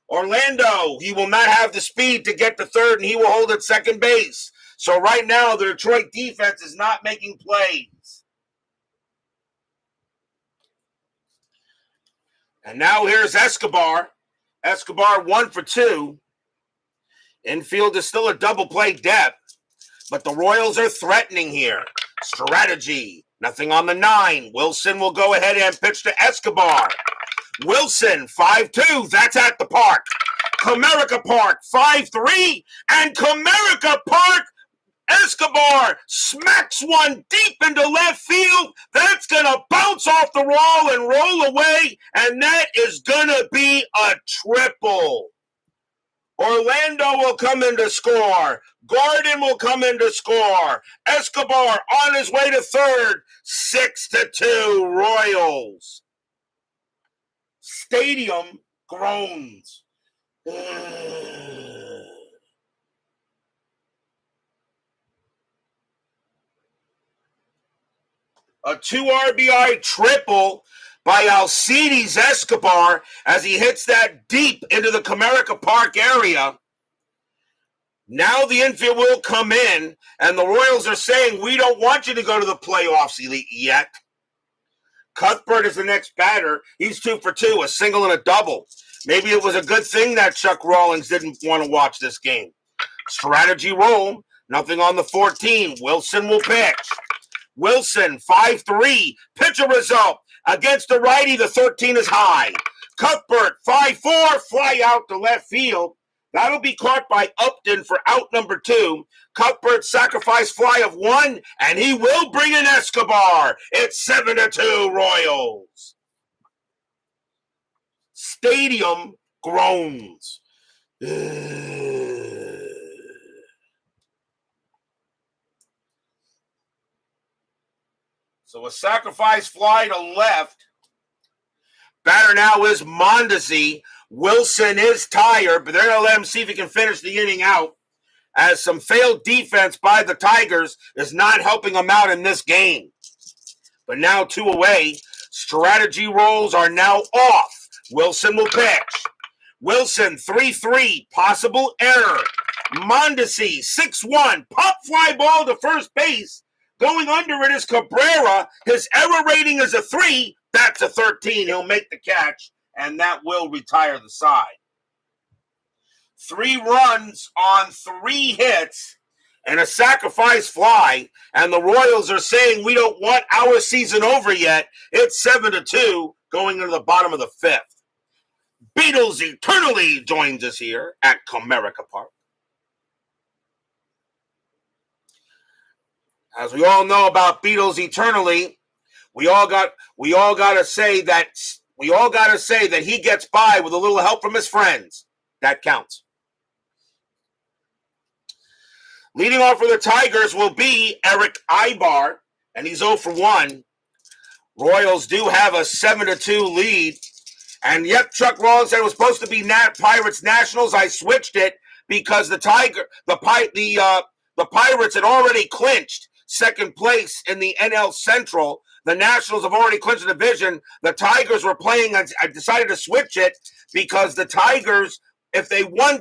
Orlando, he will not have the speed to get to third, and he will hold at second base. So right now, the Detroit defense is not making plays. And now here's Escobar. Escobar 1 for 2. Infield is still a double play depth, but the Royals are threatening here. Strategy, nothing on the 9. Wilson will go ahead and pitch to Escobar. Wilson, 5-2, that's at the park. Comerica Park, 5-3, and Comerica Park, Escobar smacks one deep into left field. That's going to bounce off the wall and roll away, and that is going to be a triple. Orlando will come in to score. Gordon will come in to score. Escobar on his way to third. 6-2 Royals. Stadium groans. A 2 RBI triple by Alcides Escobar as he hits that deep into the Comerica Park area. Now the infield will come in, and the Royals are saying, we don't want you to go to the playoffs yet. Cuthbert is the next batter. He's 2 for 2, a single and a double. Maybe it was a good thing that Chuck Rawlings didn't want to watch this game. Strategy roll, nothing on the 14. Wilson will pitch. Wilson, 5-3, pitcher result. Against the righty, the 13 is high. Cuthbert, 5-4, fly out to left field. That'll be caught by Upton for out number 2. Cuthbert sacrifice fly of 1, and he will bring in Escobar. It's 7-2 Royals. Stadium groans. So a sacrifice fly to left. Batter now is Mondesi. Wilson is tired, but they're going to let him see if he can finish the inning out, as some failed defense by the Tigers is not helping them out in this game. But now 2 away. Strategy rolls are now off. Wilson will pitch. Wilson, 3-3, possible error. Mondesi, 6-1, pop fly ball to first base. Going under it is Cabrera. His error rating is a 3. That's a 13. He'll make the catch, and that will retire the side. 3 runs on 3 hits and a sacrifice fly, and the Royals are saying we don't want our season over yet. It's 7-2 going into the bottom of the 5th. Beatles Eternally joins us here at Comerica Park. As we all know about Beatles Eternally, we all got to say that he gets by with a little help from his friends. That counts. Leading off for the Tigers will be Eric Ibar, and he's 0 for 1. Royals do have a 7-2 lead. And yep, Chuck Rawlings said it was supposed to be Pirates Nationals. I switched it because the Pirates had already clinched second place in the NL Central. The Nationals have already clinched the division. The Tigers were playing. I decided to switch it because the Tigers, if they win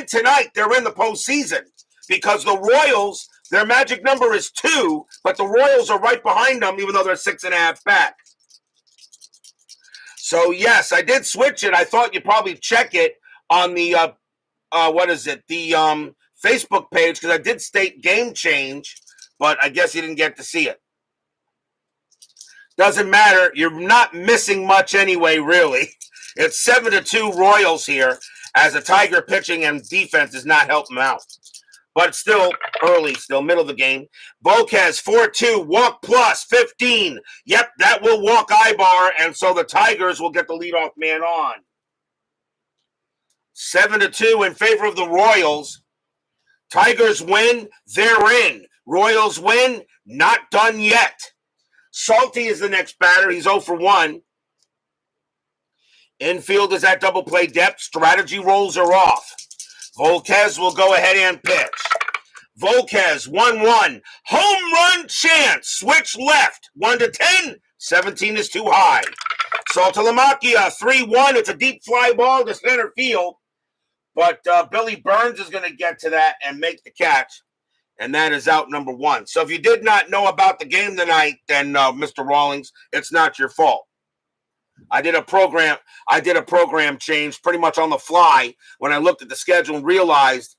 tonight, they're in the postseason. Because the Royals, their magic number is 2, but the Royals are right behind them, even though they're 6.5 back. So yes, I did switch it. I thought you'd probably check it on the Facebook page, because I did state game change, but I guess you didn't get to see it. Doesn't matter. You're not missing much anyway, really. It's 7-2 Royals here, as the Tiger pitching and defense is not helping them out. But it's still early, still middle of the game. Volquez, 4-2, walk plus, 15. Yep, that will walk Ibar, and so the Tigers will get the leadoff man on. 7-2 in favor of the Royals. Tigers win, they're in. Royals win, not done yet. Salty is the next batter. He's 0 for 1. Infield is at double play depth. Strategy rolls are off. Volquez will go ahead and pitch. Volquez, 1-1. Home run chance. Switch left. 1-10. 17 is too high. Saltalamacchia, 3-1. It's a deep fly ball to center field. But Billy Burns is going to get to that and make the catch. And that is out number 1. So if you did not know about the game tonight, then Mr. Rawlings, it's not your fault. I did a program change pretty much on the fly when I looked at the schedule and realized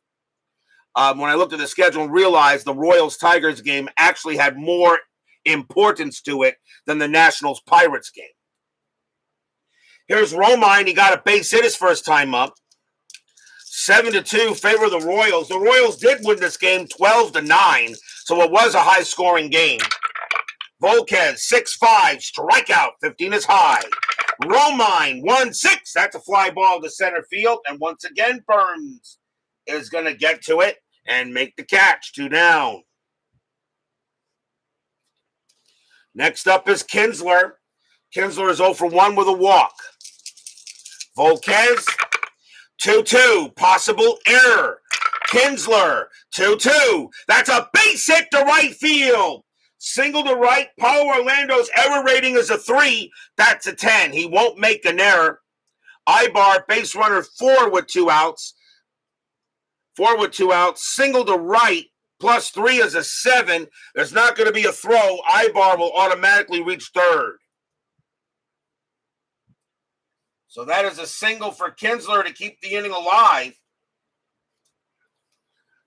the Royals-Tigers game actually had more importance to it than the Nationals-Pirates game. Here's Romine. He got a base hit his first time up. 7-2 favor of the Royals. The Royals did win this game 12-9, so it was a high-scoring game. Volquez, 6-5, strikeout, 15 is high. Romine, 1-6. That's a fly ball to center field. And once again, Burns is going to get to it and make the catch. 2 down. Next up is Kinsler. Kinsler is 0 for 1 with a walk. Volquez, 2-2. Possible error. Kinsler, 2-2. That's a base hit to right field. Single to right. Paulo Orlando's error rating is a 3. That's a 10. He won't make an error. Ibar, base runner, 4 with 2 outs. 4 with 2 outs. Single to right. Plus 3 is a 7. There's not going to be a throw. Ibar will automatically reach third. So that is a single for Kinsler to keep the inning alive.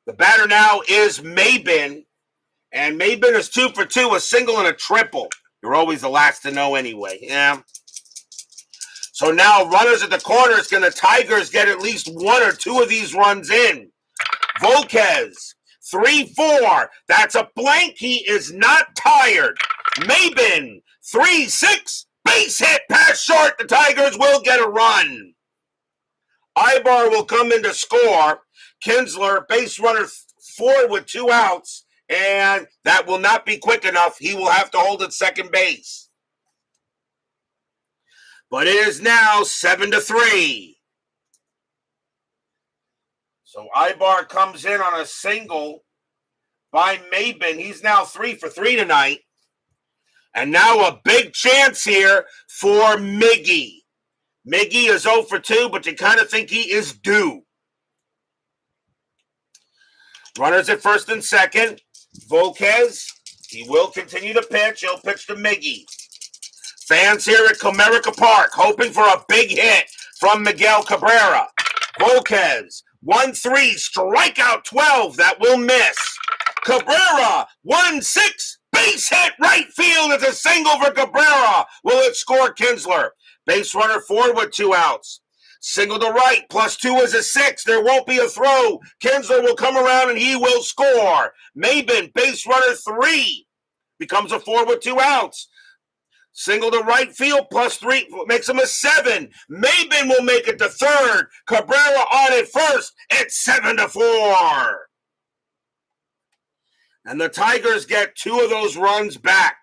The batter now is Mabin. And Mabin is 2 for 2, a single and a triple. You're always the last to know anyway. Yeah. So now runners at the corners. Can the Tigers get at least 1 or 2 of these runs in? Volquez, 3-4. That's a blank. He is not tired. Mabin, 3-6. Base hit, pass short. The Tigers will get a run. Ibar will come in to score. Kinsler, base runner, 4 with 2 outs. And that will not be quick enough. He will have to hold at second base. But it is now 7-3. So Ibar comes in on a single by Mabin. He's now 3 for 3 tonight. And now a big chance here for Miggy. Miggy is 0 for 2, but you kind of think he is due. Runners at first and second. Volquez, he will continue to pitch. He'll pitch to Miggy. Fans here at Comerica Park hoping for a big hit from Miguel Cabrera. Volquez, 1-3, strikeout 12. That will miss. Cabrera, 1-6, base hit right field. It's a single for Cabrera. Will it score Kinsler? Base runner 4 with 2 outs. Single to right, plus 2 is a 6. There won't be a throw. Kinsler will come around and he will score. Mabin, base runner 3, becomes a 4 with 2 outs. Single to right field, plus 3, makes him a 7. Mabin will make it to third. Cabrera on at first. It's 7-4. And the Tigers get 2 of those runs back.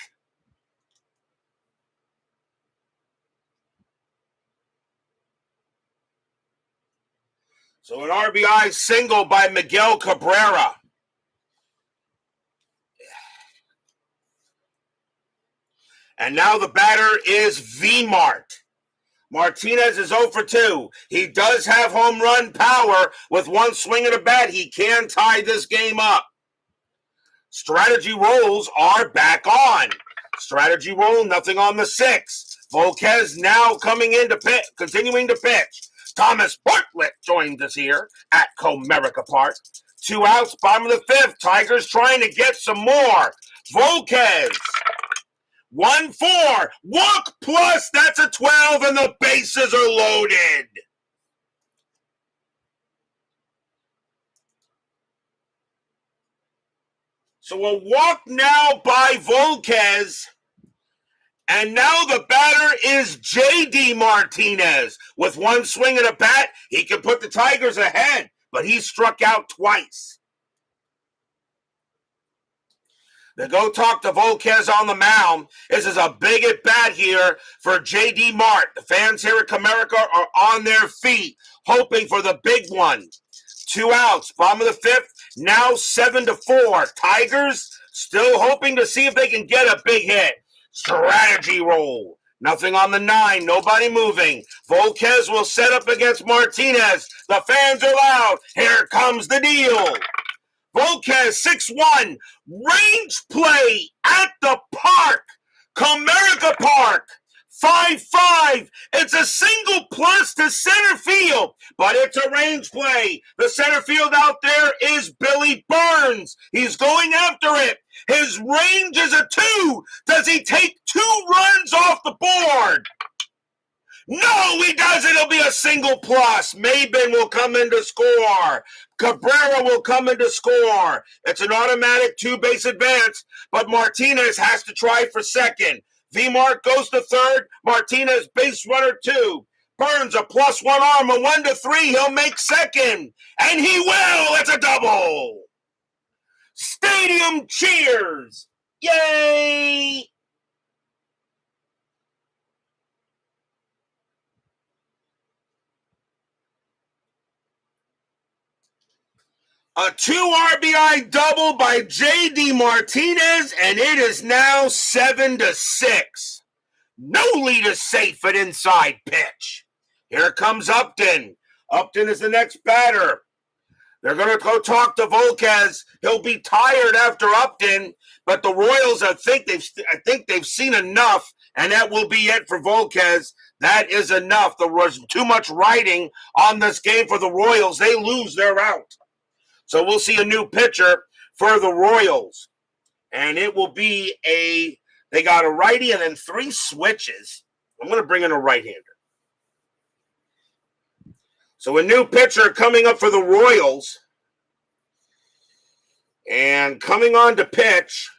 So an RBI single by Miguel Cabrera. And now the batter is V-Mart. Martinez is 0 for 2. He does have home run power. With 1 swing of the bat, he can tie this game up. Strategy rolls are back on. Strategy roll, nothing on the 6. Volquez now coming in to pitch, continuing to pitch. Thomas Bartlett joins us here at Comerica Park. 2 outs, bottom of the 5th. Tigers trying to get some more. Volquez, 1-4. Walk plus, that's a 12, and the bases are loaded. So a walk now by Volquez. And now the batter is J.D. Martinez. With 1 swing of the bat, he can put the Tigers ahead, but he struck out twice. They go talk to Volquez on the mound. This is a big at bat here for J.D. Mart. The fans here at Comerica are on their feet, hoping for the big one. 2 outs, bottom of the 5th, now 7-4. Tigers still hoping to see if they can get a big hit. Strategy roll. Nothing on the 9. Nobody moving. Volquez will set up against Martinez. The fans are loud. Here comes the deal. Volquez, 6-1. Range play at the park. Comerica Park. 5-5. It's a single plus to center field, but it's a range play. The center field out there is Billy Burns. He's going after it. His range is a 2. Does he take 2 runs off the board? No, he doesn't. It'll be a single plus. Mabin will come in to score. Cabrera will come in to score. It's an automatic 2-base advance, but Martinez has to try for second. V-Mark goes to third. Martinez, base runner 2. Burns a +1 arm, a 1-3. He'll make second. And he will. It's a double. Stadium cheers. Yay! A 2 RBI double by J.D. Martinez, and it is now 7-6. No lead is safe at inside pitch. Here comes Upton. Upton is the next batter. They're going to go talk to Volquez. He'll be tired after Upton, but the Royals, I think they've seen enough, and that will be it for Volquez. That is enough. There was too much riding on this game for the Royals. They lose, they're out. So we'll see a new pitcher for the Royals. And it will be they got a righty and then 3 switches. I'm going to bring in a right-hander. So a new pitcher coming up for the Royals. And coming on to pitch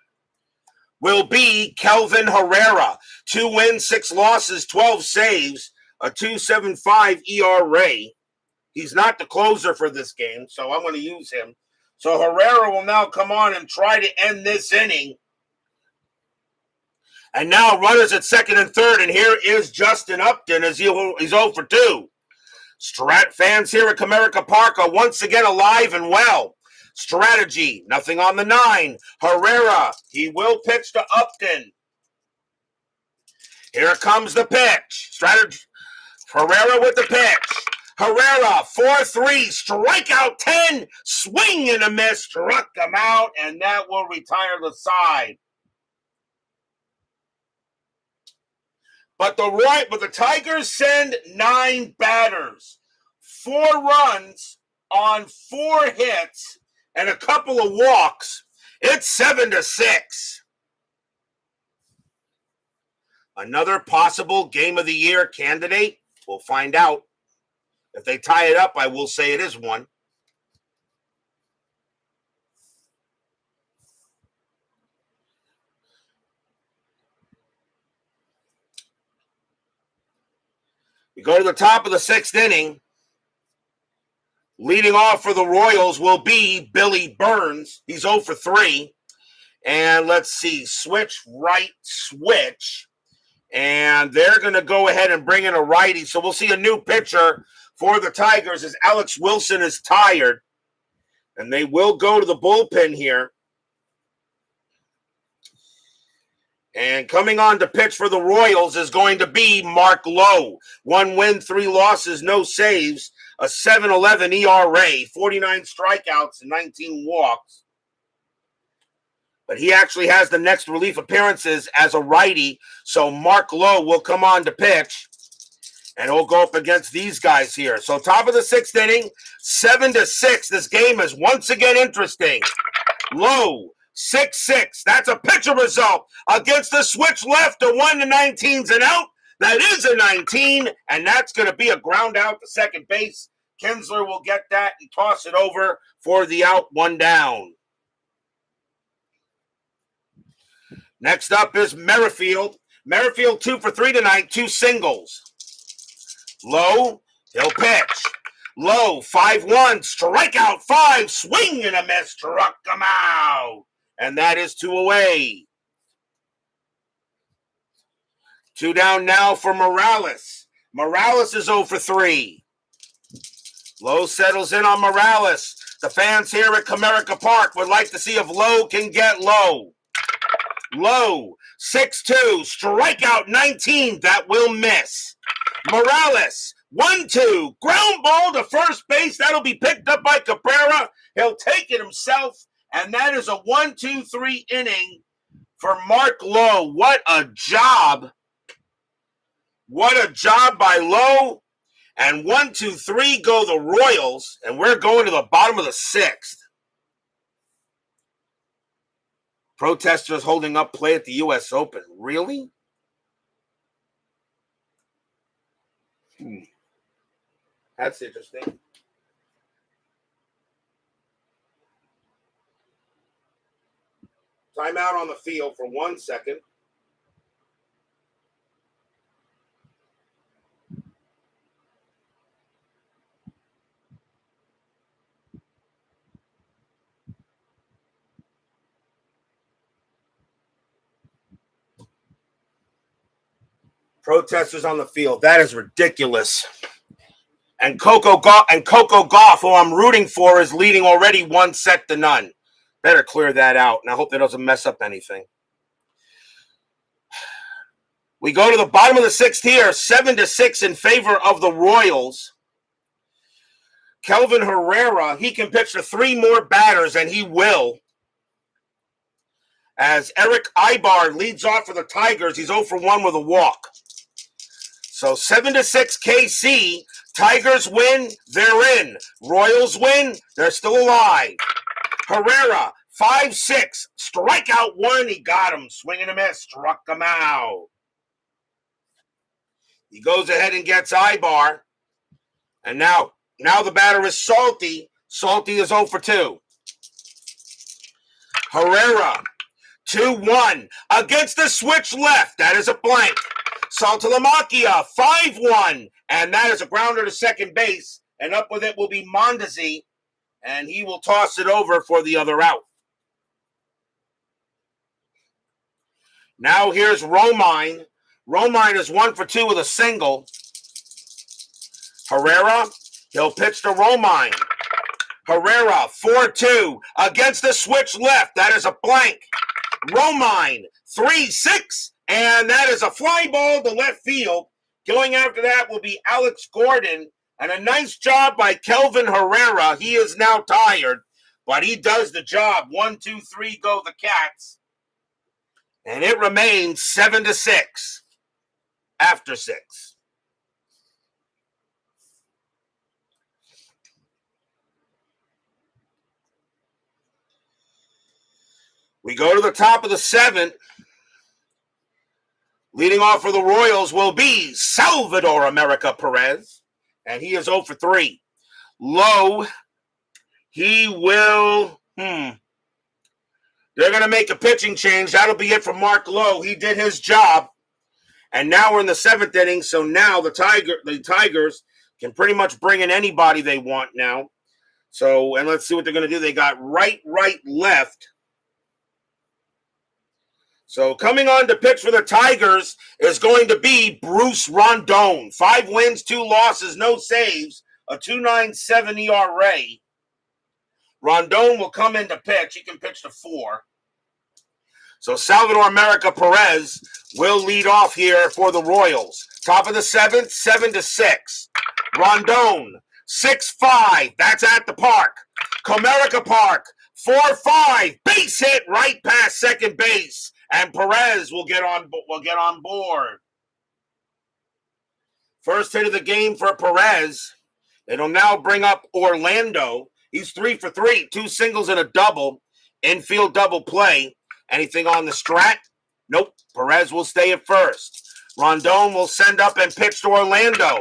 will be Kelvin Herrera. 2 wins, 6 losses, 12 saves, a 2.75 ERA. He's not the closer for this game, so I'm going to use him. So Herrera will now come on and try to end this inning. And now runners at second and third, and here is Justin Upton as he's 0 for 2. Strat fans here at Comerica Park are once again alive and well. Strategy, nothing on the 9. Herrera, he will pitch to Upton. Here comes the pitch. Strategy, Herrera with the pitch. Herrera, 4-3, strikeout 10, swing and a miss, struck him out, and that will retire the side. But the Tigers send 9 batters, 4 runs on 4 hits, and a couple of walks. It's 7-6. Another possible game of the year candidate. We'll find out. If they tie it up, I will say it is one. We go to the top of the 6th inning. Leading off for the Royals will be Billy Burns. He's 0 for 3. And let's see, switch, right, switch. And they're going to go ahead and bring in a righty. So we'll see a new pitcher for the Tigers as Alex Wilson is tired. And they will go to the bullpen here. And coming on to pitch for the Royals is going to be Mark Lowe. 1 win, 3 losses, no saves, a 7.11 ERA, 49 strikeouts, and 19 walks. But he actually has the next relief appearances as a righty, so Mark Lowe will come on to pitch, and he'll go up against these guys here. So top of the 6th inning, 7-6. This game is once again interesting. Lowe, 6-6. That's a pitcher result against the switch left. A 1-19's an out. That is a 19, and that's going to be a ground out to second base. Kinsler will get that and toss it over for the out, 1 down. Next up is Merrifield. Merrifield 2 for 3 tonight, 2 singles. Lowe, he'll pitch. Lowe, 5-1, strikeout 5, swing and a miss, struck him out. And that is 2 away. 2 down now for Morales. Morales is 0 for 3. Lowe settles in on Morales. The fans here at Comerica Park would like to see if Lowe can get low. Lowe, 6-2, strikeout 19, that will miss. Morales, 1-2, ground ball to first base, that'll be picked up by Cabrera. He'll take it himself, and that is a 1-2-3 inning for Mark Lowe. What a job. What a job by Lowe. And 1-2-3 go the Royals, and we're going to the bottom of the 6th. Protesters holding up play at the U.S. Open. Really? That's interesting. Timeout on the field for 1 second. Protesters on the field. That is ridiculous. And Coco Gauff, who I'm rooting for, is leading already 1-0. Better clear that out, and I hope that doesn't mess up anything. We go to the bottom of the sixth here, 7-6 in favor of the Royals. Kelvin Herrera, he can pitch to 3 more batters, and he will. As Eric Ibar leads off for the Tigers, he's 0 for 1 with a walk. So 7-6 KC. Tigers win, they're in. Royals win, they're still alive. Herrera, 5-6, strikeout 1. He got him, swing and a miss, struck him out. He goes ahead and gets Ibar. And now the batter is Salty. Salty is 0 for 2. Herrera, 2-1 against the switch left. That is a blank. Saltalamacchia, 5-1. And that is a grounder to second base. And up with it will be Mondesi. And he will toss it over for the other out. Now here's Romine. Romine is 1 for 2 with a single. Herrera, he'll pitch to Romine. Herrera, 4-2 against the switch left. That is a blank. Romine, 3-6. And that is a fly ball to left field. Going after that will be Alex Gordon. And a nice job by Kelvin Herrera. He is now tired, but he does the job. 1, 2, 3, go the Cats. And it remains 7-6 after 6. We go to the top of the 7th. Leading off for the Royals will be Salvador America Perez. And he is 0 for 3. Low, he will, they're going to make a pitching change. That'll be it for Mark Lowe. He did his job. And now we're in the 7th inning. So now the Tigers can pretty much bring in anybody they want now. So, and let's see what they're going to do. They got right, left. So coming on to pitch for the Tigers is going to be Bruce Rondon. 5 wins, 2 losses, no saves, a 2.97 ERA. Rondon will come in to pitch. He can pitch to 4. So Salvador America Perez will lead off here for the Royals. Top of the 7th, 7-6. Rondon, 6-5. That's at the park. Comerica Park, 4-5. Base hit right past second base. And Perez will get on board. First hit of the game for Perez. It'll now bring up Orlando. He's 3 for 3, 2 singles and a double. Infield double play. Anything on the strat? Nope. Perez will stay at first. Rondon will send up and pitch to Orlando.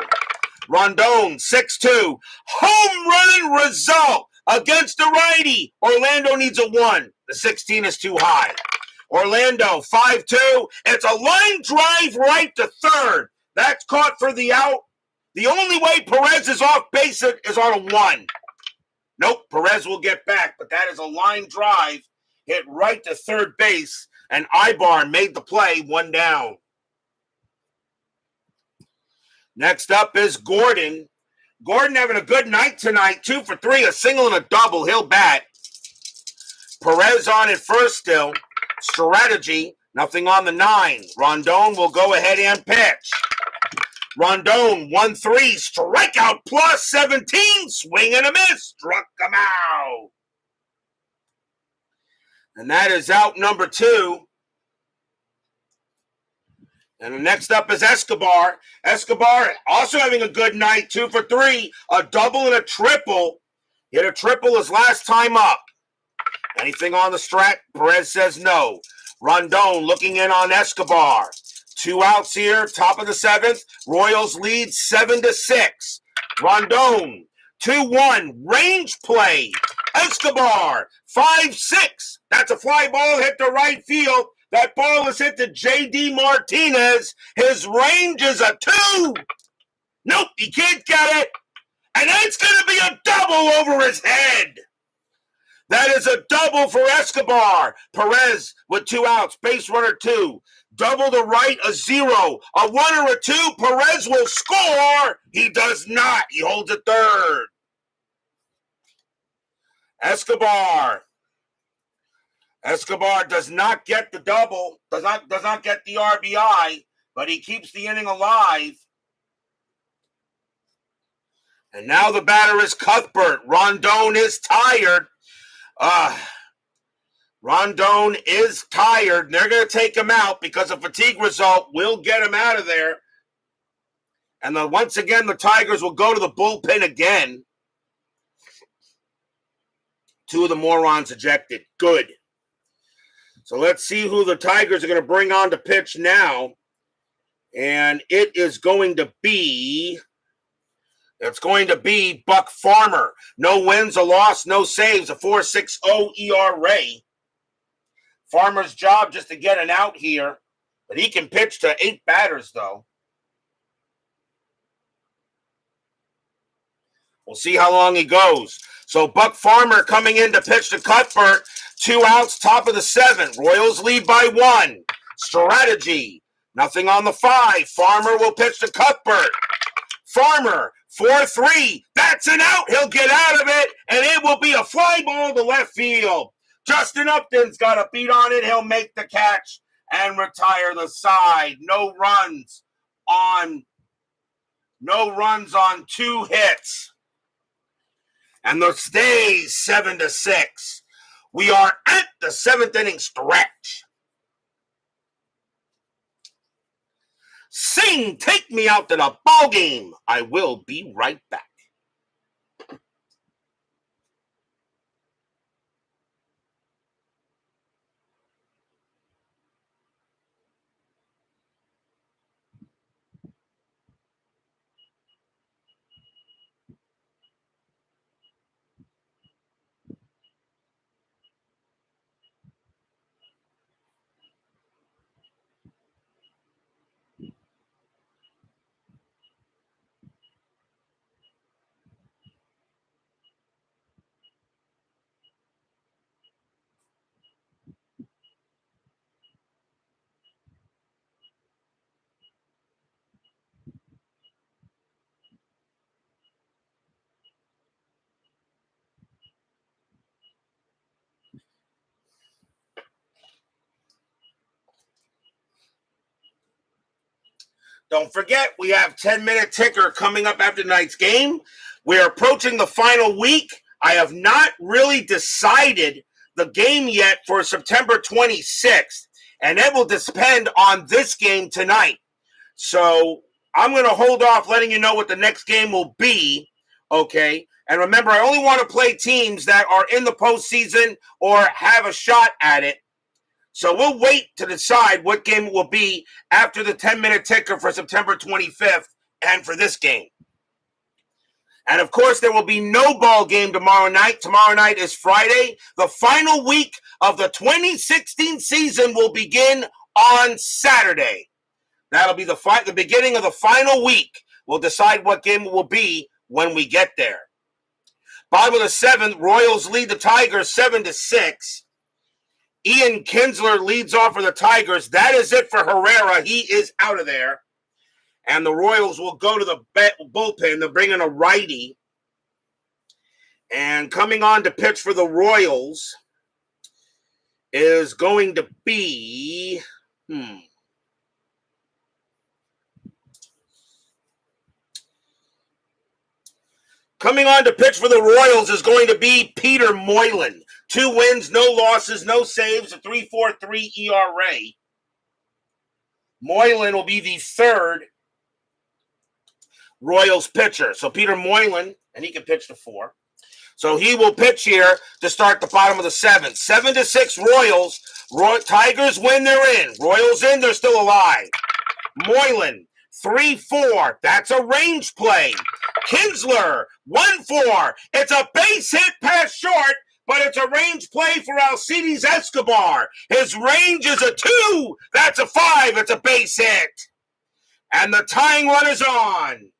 Rondon, 6-2. Home run result against the righty. Orlando needs a 1. The 16 is too high. Orlando, 5-2. It's a line drive right to third. That's caught for the out. The only way Perez is off base is on a 1. Nope, Perez will get back, but that is a line drive hit right to third base, and Ibar made the play, 1 down. Next up is Gordon. Gordon having a good night tonight, 2 for 3, a single and a double. He'll bat. Perez on at first still. Strategy, nothing on the 9. Rondon will go ahead and pitch. Rondon, 1-3, strikeout plus 17, swing and a miss, struck him out. And that is out number 2. And the next up is Escobar. Escobar also having a good night, 2 for 3, a double and a triple. Hit a triple his last time up. Anything on the strat? Perez says no. Rondon looking in on Escobar. 2 outs here, top of the 7th. Royals lead 7-6. Rondon, 2-1, range play. Escobar, 5-6. That's a fly ball hit to right field. That ball is hit to J.D. Martinez. His range is a 2. Nope, he can't get it. And that's going to be a double over his head. That is a double for Escobar. Perez with 2 outs, base runner 2. Double to right, a 0. A 1 or a 2, Perez will score. He does not. He holds a third. Escobar does not get the double, does not get the RBI, but he keeps the inning alive. And now the batter is Cuthbert. Rondon is tired. Rondon is tired. They're going to take him out because a fatigue result will get him out of there. And once again, the Tigers will go to the bullpen again. 2 of the morons ejected. Good. So let's see who the Tigers are going to bring on to pitch now. And it's going to be Buck Farmer. No wins, a loss, no saves, a 4.60 ERA. Farmer's job just to get an out here, but he can pitch to 8 batters, though. We'll see how long he goes. So Buck Farmer coming in to pitch to Cuthbert. 2 outs, top of the 7th. Royals lead by 1. Strategy. Nothing on the 5. Farmer will pitch to Cuthbert. Farmer, 4-3. That's an out. He'll get out of it, and it will be a fly ball to left field. Justin Upton's got a beat on it. He'll make the catch and retire the side. No runs on 2 hits. And the stays 7-6. We are at the 7th inning stretch. Sing, take me out to the ball game. I will be right back. Don't forget, we have 10-minute ticker coming up after tonight's game. We're approaching the final week. I have not really decided the game yet for September 26th, and it will depend on this game tonight. So I'm going to hold off letting you know what the next game will be, okay? And remember, I only want to play teams that are in the postseason or have a shot at it. So we'll wait to decide what game it will be after the 10-minute ticker for September 25th and for this game. And, of course, there will be no ball game tomorrow night. Tomorrow night is Friday. The final week of the 2016 season will begin on Saturday. That'll be the beginning of the final week. We'll decide what game it will be when we get there. Bottom of the 7th, Royals lead the Tigers 7-6. Ian Kinsler leads off for the Tigers. That is it for Herrera. He is out of there. And the Royals will go to the bullpen. They'll bring in a righty. And coming on to pitch for the Royals is going to be... Coming on to pitch for the Royals is going to be Peter Moylan. 2 wins, no losses, no saves, a 3.43 ERA. Moylan will be the 3rd Royals pitcher. So Peter Moylan, and he can pitch to 4. So he will pitch here to start the bottom of the 7th. 7-6 Royals. Tigers win, they're in. Royals in, they're still alive. Moylan, 3-4. That's a range play. Kinsler, 1-4. It's a base hit past short, but it's a range play for Alcides Escobar. His range is a 2. That's a 5. It's a base hit. And the tying run is on.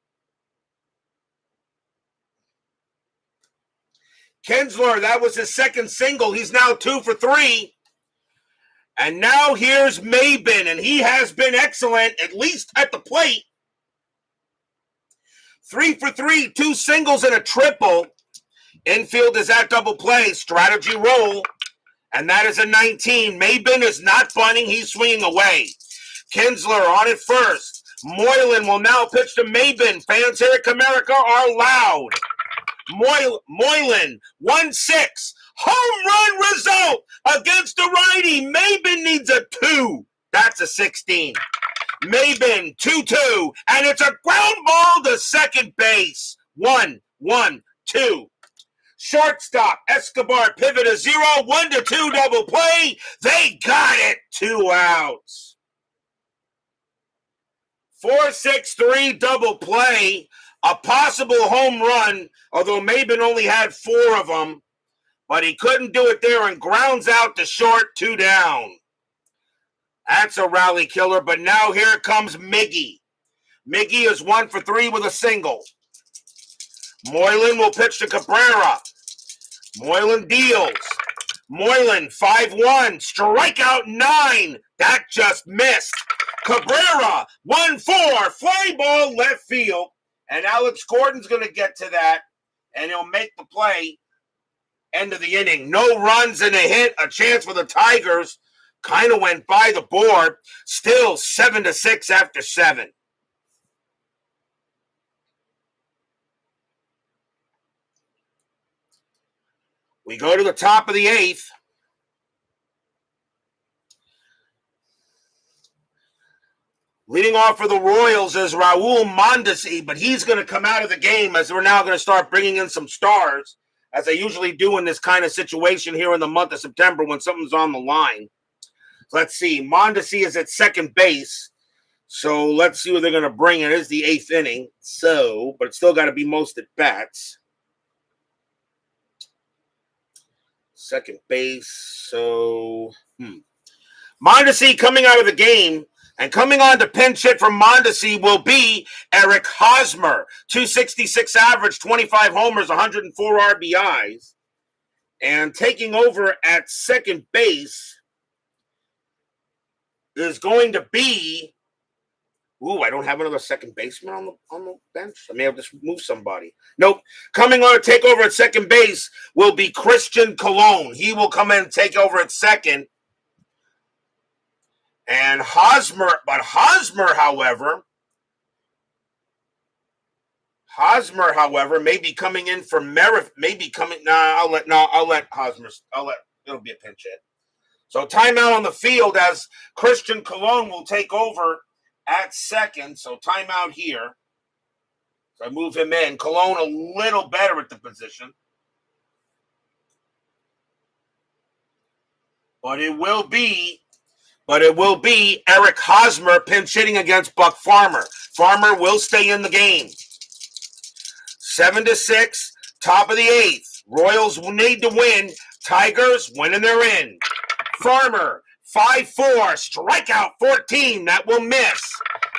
Kinsler, that was his second single. He's now 2 for 3. And now here's Maben, and he has been excellent, at least at the plate. 3 for 3, 2 singles and a triple. Infield is at double play, strategy roll, and that is a 19. Maben is not bunting, he's swinging away. Kinsler on it first. Moylan will now pitch to Maben. Fans here at Comerica are loud. Moylan, 1-6. Home run result against the righty. Maben needs a 2. That's a 16. Maben, 2-2. And it's a ground ball to second base. 1-1-2. Shortstop, Escobar pivot to 0. 1-2 double play. They got it. 2 outs. 4-6-3 double play. A possible home run, although Maben only had 4 of them. But he couldn't do it there and grounds out to short, 2 down. That's a rally killer, but now here comes Miggy. Miggy is 1 for 3 with a single. Moylan will pitch to Cabrera. Moylan deals. Moylan, 5-1, strikeout 9. That just missed. Cabrera, 1-4, fly ball left field. And Alex Gordon's going to get to that, and he'll make the play. End of the inning. No runs and a hit. A chance for the Tigers. Kind of went by the board. Still 7-6 after 7. We go to the top of the 8th. Leading off for the Royals is Raul Mondesi, but he's going to come out of the game as we're now going to start bringing in some stars, as I usually do in this kind of situation here in the month of September when something's on the line. Let's see. Mondesi is at second base, so let's see what they're going to bring. It is the 8th inning, but it's still got to be most at bats. Second base, Mondesi coming out of the game. And coming on to pinch hit from Mondesi will be Eric Hosmer. 266 average, 25 homers, 104 RBIs. And taking over at second base is going to be... I don't have another second baseman on the bench. I may have just moved somebody. Nope. Coming on to take over at second base will be Christian Colon. He will come in and take over at second. And Hosmer, however, may be coming in for Merritt. I'll let Hosmer. It'll be a pinch hit. So timeout on the field as Christian Colon will take over at second. So timeout here. So I move him in. Colon a little better at the position. But it will be Eric Hosmer pinch hitting against Buck Farmer. Farmer will stay in the game. 7-6, top of the 8th. Royals will need to win. Tigers winning their in. Farmer, 5-4, strikeout 14. That will miss.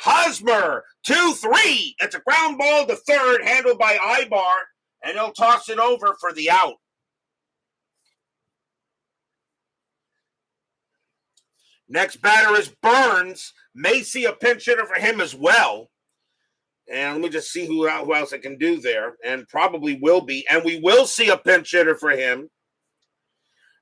Hosmer, 2-3. It's a ground ball to third, handled by Ibar, and he'll toss it over for the out. Next batter is Burns. May see a pinch hitter for him as well. And let me just see who else I can do there. And probably will be. And we will see a pinch hitter for him.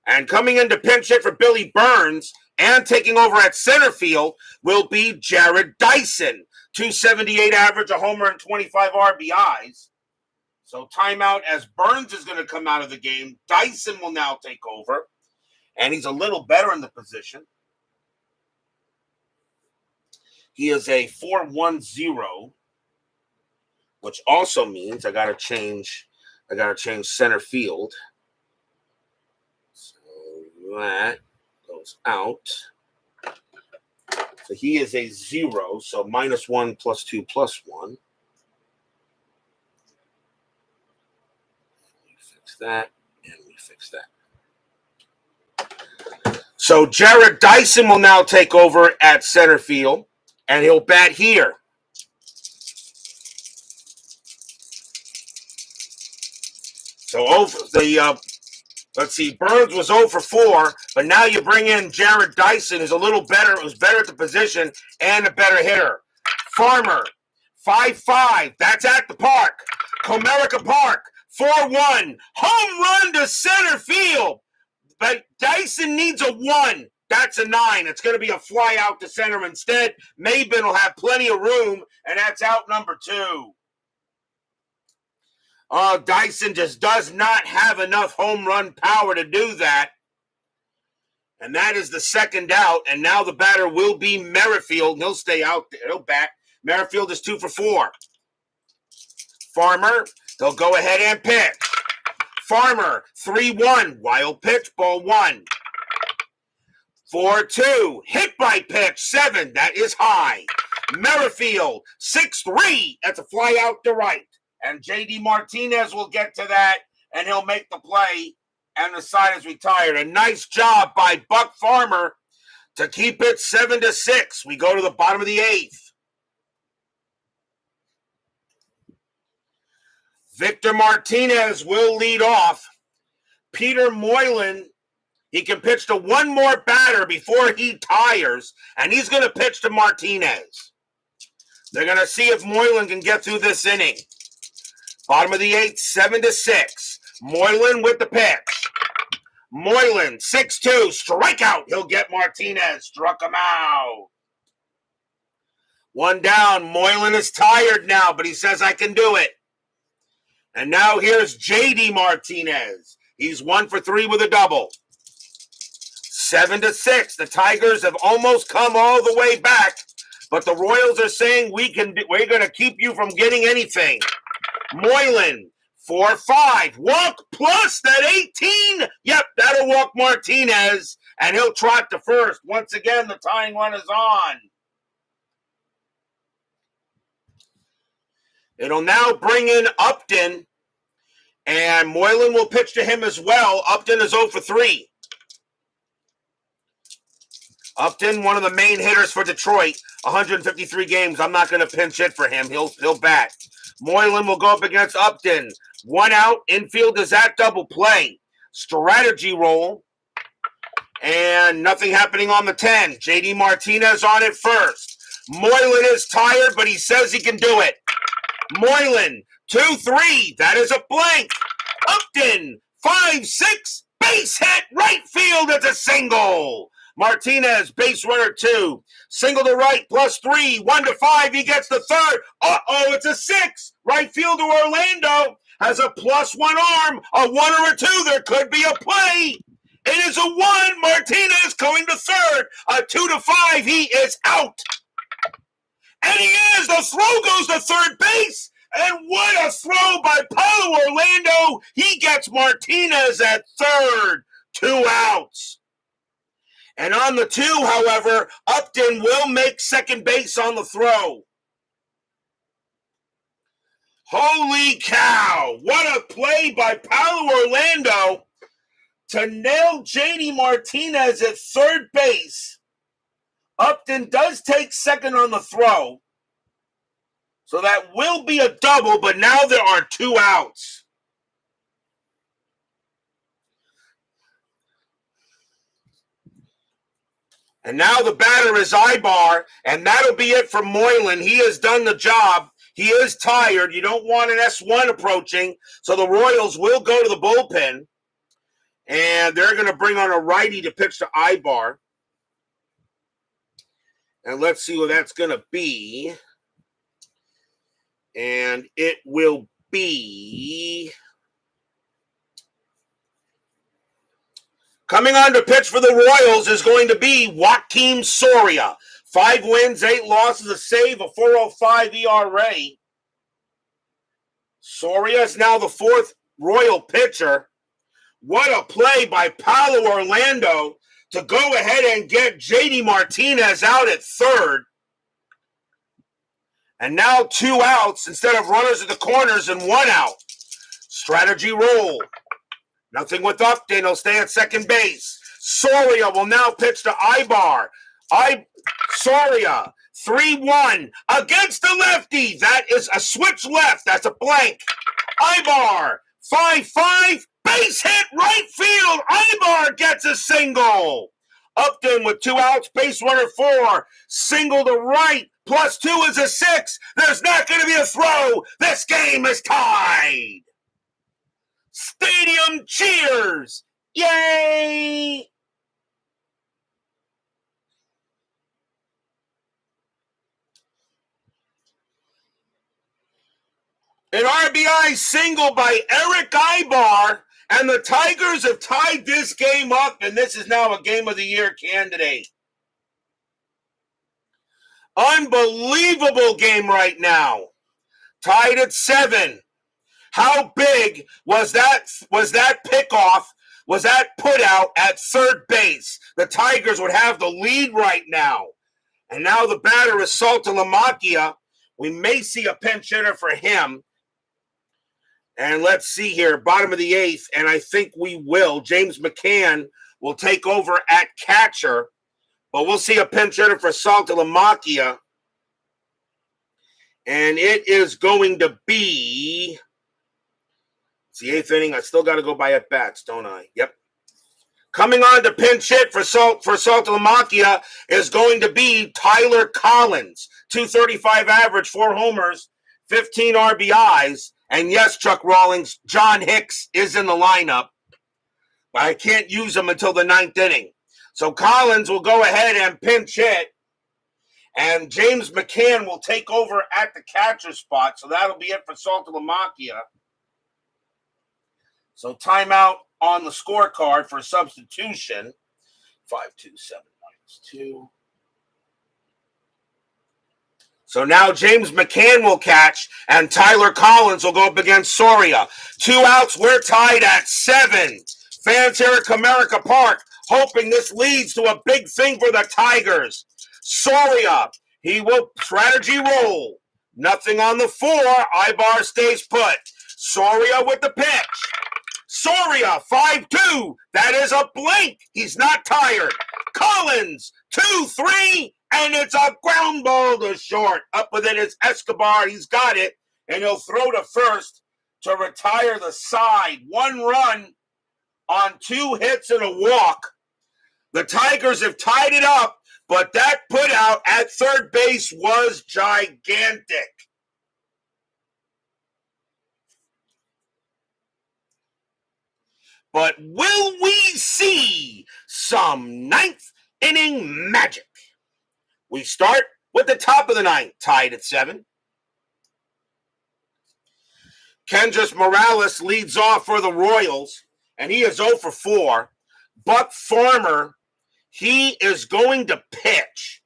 And coming in to pinch hit for Billy Burns and taking over at center field will be Jared Dyson. 278 average, a homer, and 25 RBIs. So timeout as Burns is going to come out of the game. Dyson will now take over. And he's a little better in the position. He is a 4-1-0, which also means I gotta change center field. So that goes out. So he is a 0, so -1 +2 +1. We fix that, and we fix that. So Jared Dyson will now take over at center field. And he'll bat here. So over Let's see, Burns was 0 for 4, but now you bring in Jared Dyson, who's a little better, who's better at the position and a better hitter. Farmer, 5-5, that's at the park. Comerica Park, 4-1, home run to center field. But Dyson needs a 1. That's a 9. It's going to be a fly out to center instead. Maben will have plenty of room, and that's out number 2. Dyson just does not have enough home run power to do that. And that is the second out. And now the batter will be Merrifield. He'll stay out there. He'll bat. Merrifield is 2 for 4. Farmer, they'll go ahead and pitch. Farmer, 3-1. Wild pitch, ball 1. 4-2. Hit by pitch, 7. That is high. Merrifield, 6-3. That's a fly out to right. And J.D. Martinez will get to that, and he'll make the play, and the side is retired. A nice job by Buck Farmer to keep it 7-6. We go to the bottom of the 8th. Victor Martinez will lead off. Peter Moylan, he can pitch to one more batter before he tires, and he's going to pitch to Martinez. They're going to see if Moylan can get through this inning. Bottom of the 8th, 7-6. Moylan with the pitch. Moylan, 6-2, strikeout. He'll get Martinez. Struck him out. 1 down. Moylan is tired now, but he says, I can do it. And now here's J.D. Martinez. He's 1 for 3 with a double. 7-6. The Tigers have almost come all the way back, but the Royals are saying we're going to keep you from getting anything. Moylan, 4-5. Walk plus that 18. Yep, that'll walk Martinez, and he'll trot to first. Once again, the tying run is on. It'll now bring in Upton, and Moylan will pitch to him as well. Upton is 0 for 3. Upton, one of the main hitters for Detroit, 153 games. I'm not going to pinch hit for him. He'll bat. Moylan will go up against Upton. 1 out. Infield is at double play. Strategy roll. And nothing happening on the 10. J.D. Martinez on it first. Moylan is tired, but he says he can do it. Moylan, 2-3. That is a blank. Upton, 5-6. Base hit. Right field. It's a single. Martinez, base runner 2. Single to right, +3. 1-5. He gets the third. Uh-oh, it's a 6. Right fielder Orlando has a +1 arm. A 1 or a 2. There could be a play. It is a 1. Martinez going to third. A 2-5. He is out. And he is. The throw goes to third base. And what a throw by Paulo Orlando. He gets Martinez at third. 2 outs. And on the 2, however, Upton will make second base on the throw. Holy cow. What a play by Paulo Orlando to nail J.D. Martinez at third base. Upton does take second on the throw. So that will be a double, but now there are 2 outs. And now the batter is Ibar, and that'll be it for Moylan. He has done the job. He is tired. You don't want an S1 approaching, so the Royals will go to the bullpen, and they're going to bring on a righty to pitch to Ibar. And let's see what that's going to be. And it will be... Coming on to pitch for the Royals is going to be Joakim Soria. 5 wins, 8 losses, a save, a 4.05 ERA. Soria is now the 4th Royal pitcher. What a play by Paulo Orlando to go ahead and get J.D. Martinez out at third. And now 2 outs instead of runners at the corners and 1 out. Strategy roll. Nothing with Upton. He'll stay at second base. Soria will now pitch to Ibar. Soria, 3-1 against the lefty. That is a switch left. That's a blank. Ibar, 5-5. Base hit right field. Ibar gets a single. Upton with 2 outs, base runner 4. Single to right, +2 is a 6. There's not going to be a throw. This game is tied. Stadium cheers. Yay! An RBI single by Eric Ibar, and the Tigers have tied this game up, and this is now a Game of the Year candidate. Unbelievable game right now. Tied at 7. How big was that pickoff? Was that put out at third base? The Tigers would have the lead right now. And now the batter is Saltalamacchia. We may see a pinch hitter for him. And let's see here, bottom of the 8th, and I think we will. James McCann will take over at catcher, but we'll see a pinch hitter for Saltalamacchia. And it is going to be, it's the 8th inning. I still got to go by at bats, don't I? Yep. Coming on to pinch hit for Saltalamacchia is going to be Tyler Collins. 235 average, 4 homers, 15 RBIs. And yes, Chuck Rawlings, John Hicks is in the lineup, but I can't use him until the 9th inning. So Collins will go ahead and pinch hit, and James McCann will take over at the catcher spot. So that'll be it for Saltalamacchia. So timeout on the scorecard for substitution. 527 -2. So now James McCann will catch, and Tyler Collins will go up against Soria. 2 outs, we're tied at 7. Fans here at Comerica Park hoping this leads to a big thing for the Tigers. Soria, he will strategy roll. Nothing on the 4. Ibar stays put. Soria with the pitch. Soria, 5-2. That is a blink. He's not tired. Collins, 2-3. And it's a ground ball to short. Up with it is Escobar. He's got it. And he'll throw to first to retire the side. 1 run on 2 hits and a walk. The Tigers have tied it up, but that put out at third base was gigantic. But will we see some 9th inning magic? We start with the top of the 9th, tied at 7. Kendrys Morales leads off for the Royals, and he is 0 for 4. Buck Farmer, he is going to pitch.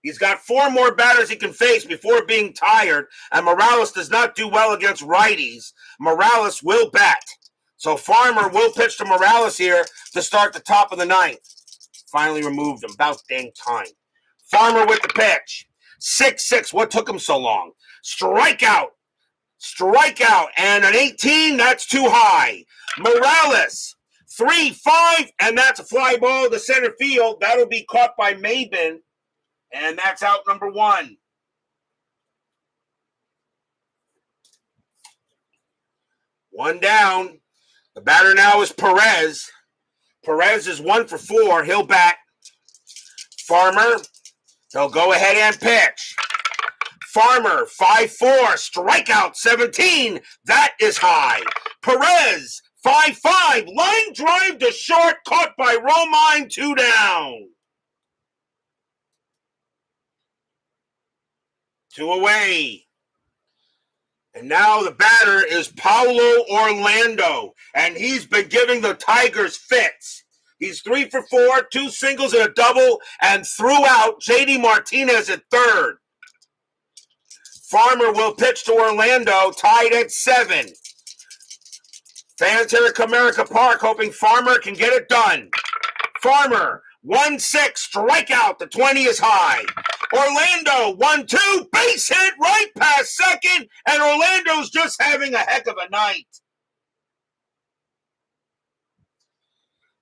He's got 4 more batters he can face before being tired, and Morales does not do well against righties. Morales will bat. So Farmer will pitch to Morales here to start the top of the 9th. Finally removed him. About dang time. Farmer with the pitch. 6-6. What took him so long? Strikeout. And an 18, that's too high. Morales, 3-5, and that's a fly ball to center field. That'll be caught by Maben, and that's out number 1. One down. The batter now is Perez. Perez is 1 for 4. He'll bat. Farmer, he'll go ahead and pitch. Farmer, 5-4, strikeout 17. That is high. Perez, 5-5, line drive to short, caught by Romine, 2 down. 2 away. And now the batter is Paulo Orlando, and he's been giving the Tigers fits. He's 3 for 4, 2 singles and a double, and threw out J.D. Martinez at third. Farmer will pitch to Orlando, tied at 7. Fans here at Comerica Park hoping Farmer can get it done. Farmer, 1-6, strikeout, the 20 is high. Orlando, 1-2, base hit right past second, and Orlando's just having a heck of a night.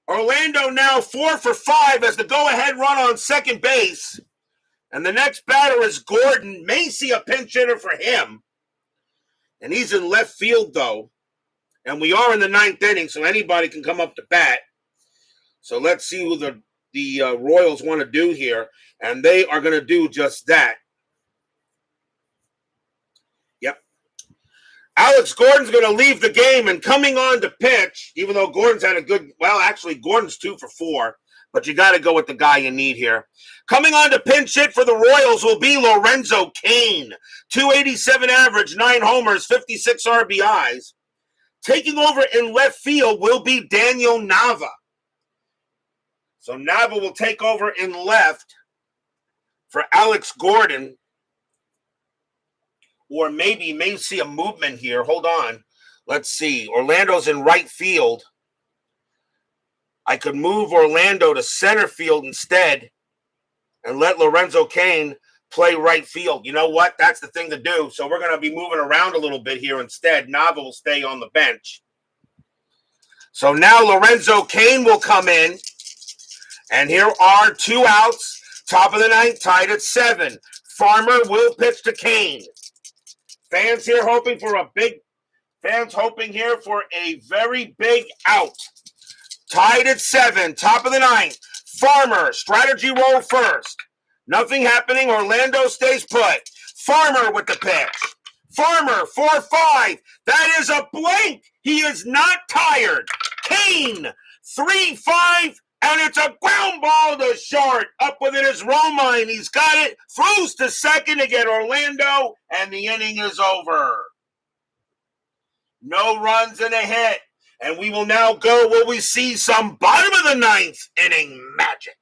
Orlando now 4 for 5 as the go-ahead run on second base. And the next batter is Gordon. May see a pinch hitter for him. And he's in left field, though. And we are in the 9th inning, so anybody can come up to bat. So let's see who the Royals want to do here. And they are going to do just that. Yep. Alex Gordon's going to leave the game, and coming on to pitch, even though Gordon's had a good, well, actually, Gordon's 2 for 4, but you got to go with the guy you need here. Coming on to pinch hit for the Royals will be Lorenzo Cain. 287 average, 9 homers, 56 RBIs. Taking over in left field will be Daniel Nava. So Nava will take over in left for Alex Gordon. Or maybe you may see a movement here. Hold on. Let's see. Orlando's in right field. I could move Orlando to center field instead and let Lorenzo Cain play right field. You know what? That's the thing to do. So we're going to be moving around a little bit here instead. Nava will stay on the bench. So now Lorenzo Cain will come in. And here are 2 outs. Top of the 9th, tied at 7. Farmer will pitch to Cain. Fans hoping here for a very big out. Tied at 7, top of the 9th. Farmer, strategy roll first. Nothing happening. Orlando stays put. Farmer with the pitch. Farmer, 4-5. That is a blank. He is not tired. Cain, 3-5. And it's a ground ball to short. Up with it is Romine. He's got it. Throws to second to get Orlando. And the inning is over. No runs and a hit. And we will now go. Will we see some bottom of the 9th inning magic?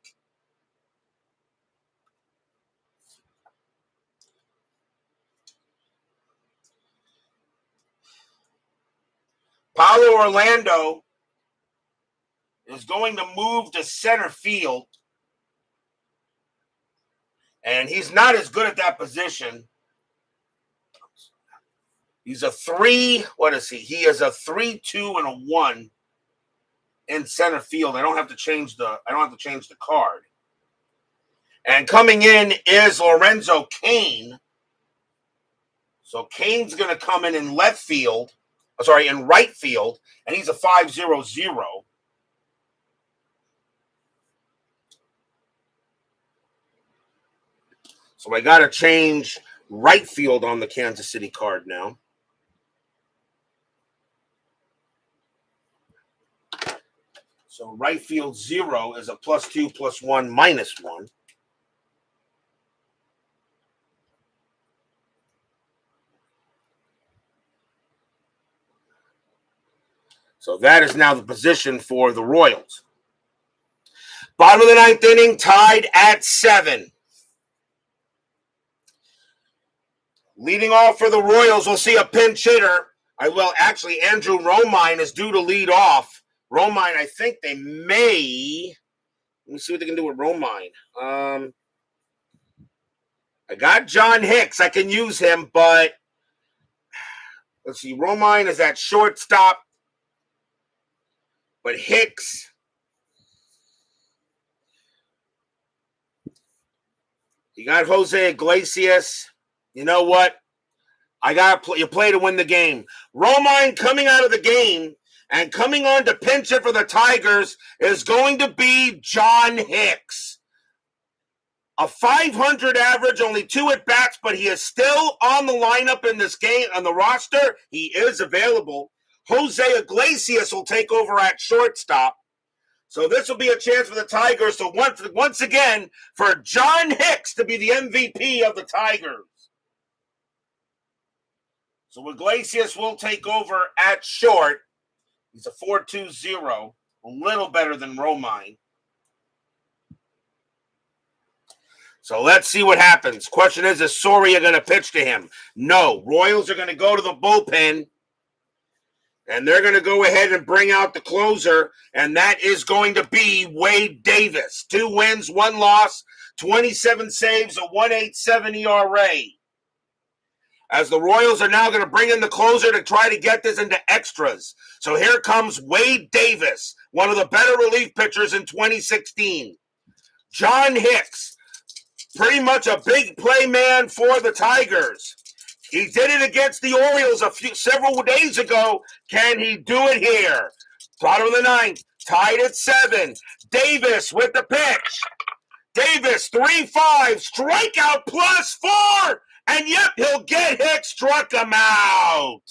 Paulo Orlando is going to move to center field. And he's not as good at that position. He's a 3. What is he? He is a 3-2 and a 1 in center field. I don't have to change the card. And coming in is Lorenzo Cain. So Cain's going to come in left field. In right field, and he's a 5-0-0. So I got to change right field on the Kansas City card now. So right field 0 is a +2, +1, -1. So that is now the position for the Royals. Bottom of the 9th inning, tied at 7. Leading off for the Royals, we'll see a pinch hitter. Andrew Romine is due to lead off. Romine, I think they may. Let me see what they can do with Romine. I got John Hicks. I can use him, but let's see. Romine is at shortstop. But Hicks, you got Jose Iglesias. You know what? You play to win the game. Romine coming out of the game and coming on to pinch it for the Tigers is going to be John Hicks. A 500 average, only 2 at-bats, but he is still on the lineup in this game, on the roster. He is available. Jose Iglesias will take over at shortstop. So this will be a chance for the Tigers to once again for John Hicks to be the MVP of the Tigers. So Iglesias will take over at short. He's a 4.20, a little better than Romine. So let's see what happens. Question is Soria going to pitch to him? No. Royals are going to go to the bullpen. And they're going to go ahead and bring out the closer, and that is going to be Wade Davis. 2 wins, 1 loss, 27 saves, a 1.87 ERA. As the Royals are now going to bring in the closer to try to get this into extras. So here comes Wade Davis, one of the better relief pitchers in 2016. John Hicks, pretty much a big play man for the Tigers. He did it against the Orioles several days ago. Can he do it here? Bottom of the ninth, tied at 7. Davis with the pitch. Davis, 3-5, strikeout +4, and yep, he'll get Hicks, struck him out.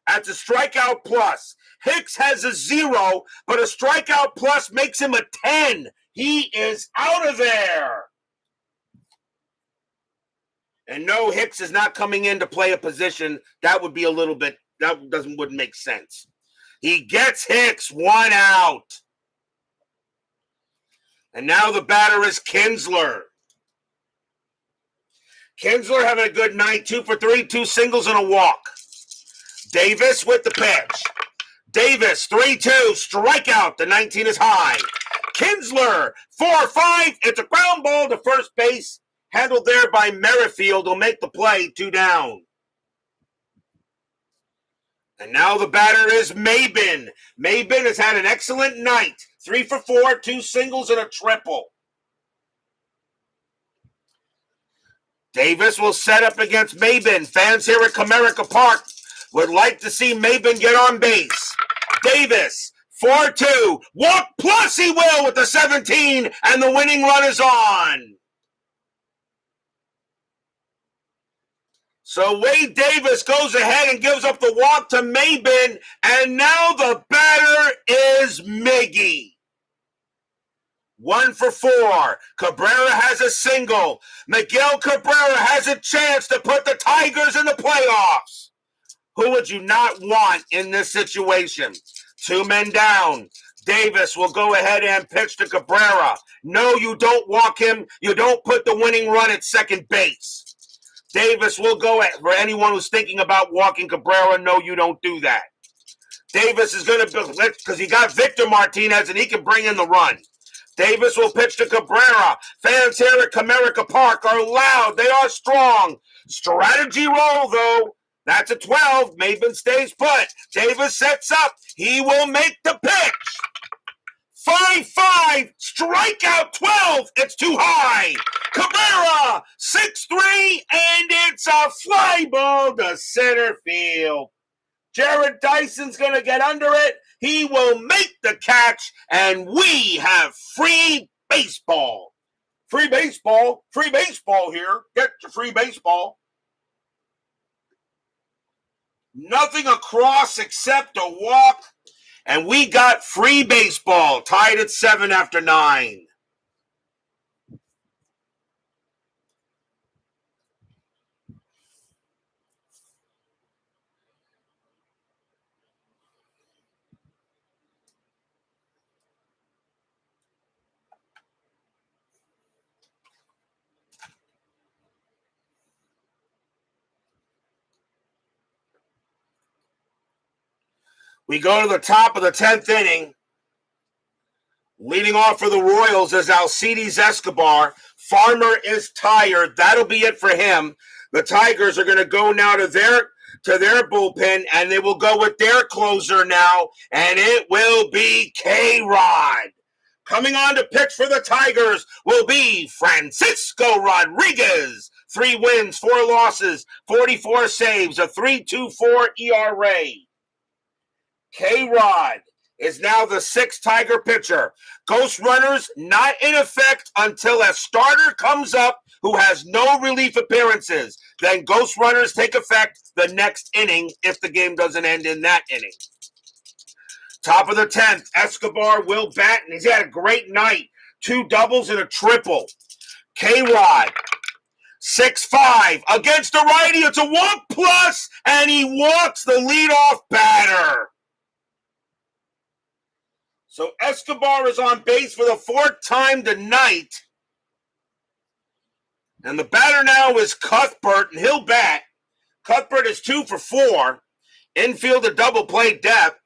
That's a strikeout plus. Hicks has a 0, but a strikeout plus makes him a 10. He is out of there. And no, Hicks is not coming in to play a position. That would be a little bit, wouldn't make sense. He gets Hicks, 1 out. And now the batter is Kinsler. Kinsler having a good night, 2 for 3, 2 singles and a walk. Davis with the pitch. Davis, 3-2, strikeout. The 19 is high. Kinsler, 4-5. It's a ground ball to first base. Handled there by Merrifield. Will make the play, 2 down. And now the batter is Maben. Maben has had an excellent night. 3 for 4, 2 singles and a triple. Davis will set up against Maben. Fans here at Comerica Park would like to see Maben get on base. Davis, 4-2. Walk plus he will with the 17, and the winning run is on. So Wade Davis goes ahead and gives up the walk to Maben, and now the batter is Miggy. 1 for 4. Cabrera has a single. Miguel Cabrera has a chance to put the Tigers in the playoffs. Who would you not want in this situation? 2 men down. Davis will go ahead and pitch to Cabrera. No, you don't walk him. You don't put the winning run at second base. Davis will go at, for anyone who's thinking about walking Cabrera, no, you don't do that. Davis is going to, because he got Victor Martinez and he can bring in the run. Davis will pitch to Cabrera. Fans here at Comerica Park are loud. They are strong. Strategy roll, though. That's a 12. Maben stays put. Davis sets up. He will make the pitch. 5-5. Strikeout 12. It's too high. Cabrera, 6-3, and it's a fly ball to center field. Jared Dyson's going to get under it. He will make the catch, and we have free baseball. Free baseball. Free baseball here. Get your free baseball. Nothing across except a walk, and we got free baseball, tied at 7 after 9. We go to the top of the 10th inning. Leading off for the Royals is Alcides Escobar. Farmer is tired. That'll be it for him. The Tigers are going to go now to their bullpen, and they will go with their closer now, and it will be K-Rod. Coming on to pitch for the Tigers will be Francisco Rodriguez. 3 wins, 4 losses, 44 saves, a 3.24 ERA. K-Rod is now the 6th Tiger pitcher. Ghost runners not in effect until a starter comes up who has no relief appearances. Then ghost runners take effect the next inning if the game doesn't end in that inning. Top of the 10th, Escobar will bat, and he's had a great night. 2 doubles and a triple. K-Rod, 6-5 against a righty. It's a walk plus, and he walks the leadoff batter. So Escobar is on base for the 4th time tonight. And the batter now is Cuthbert, and he'll bat. Cuthbert is 2 for 4. Infield a double play depth.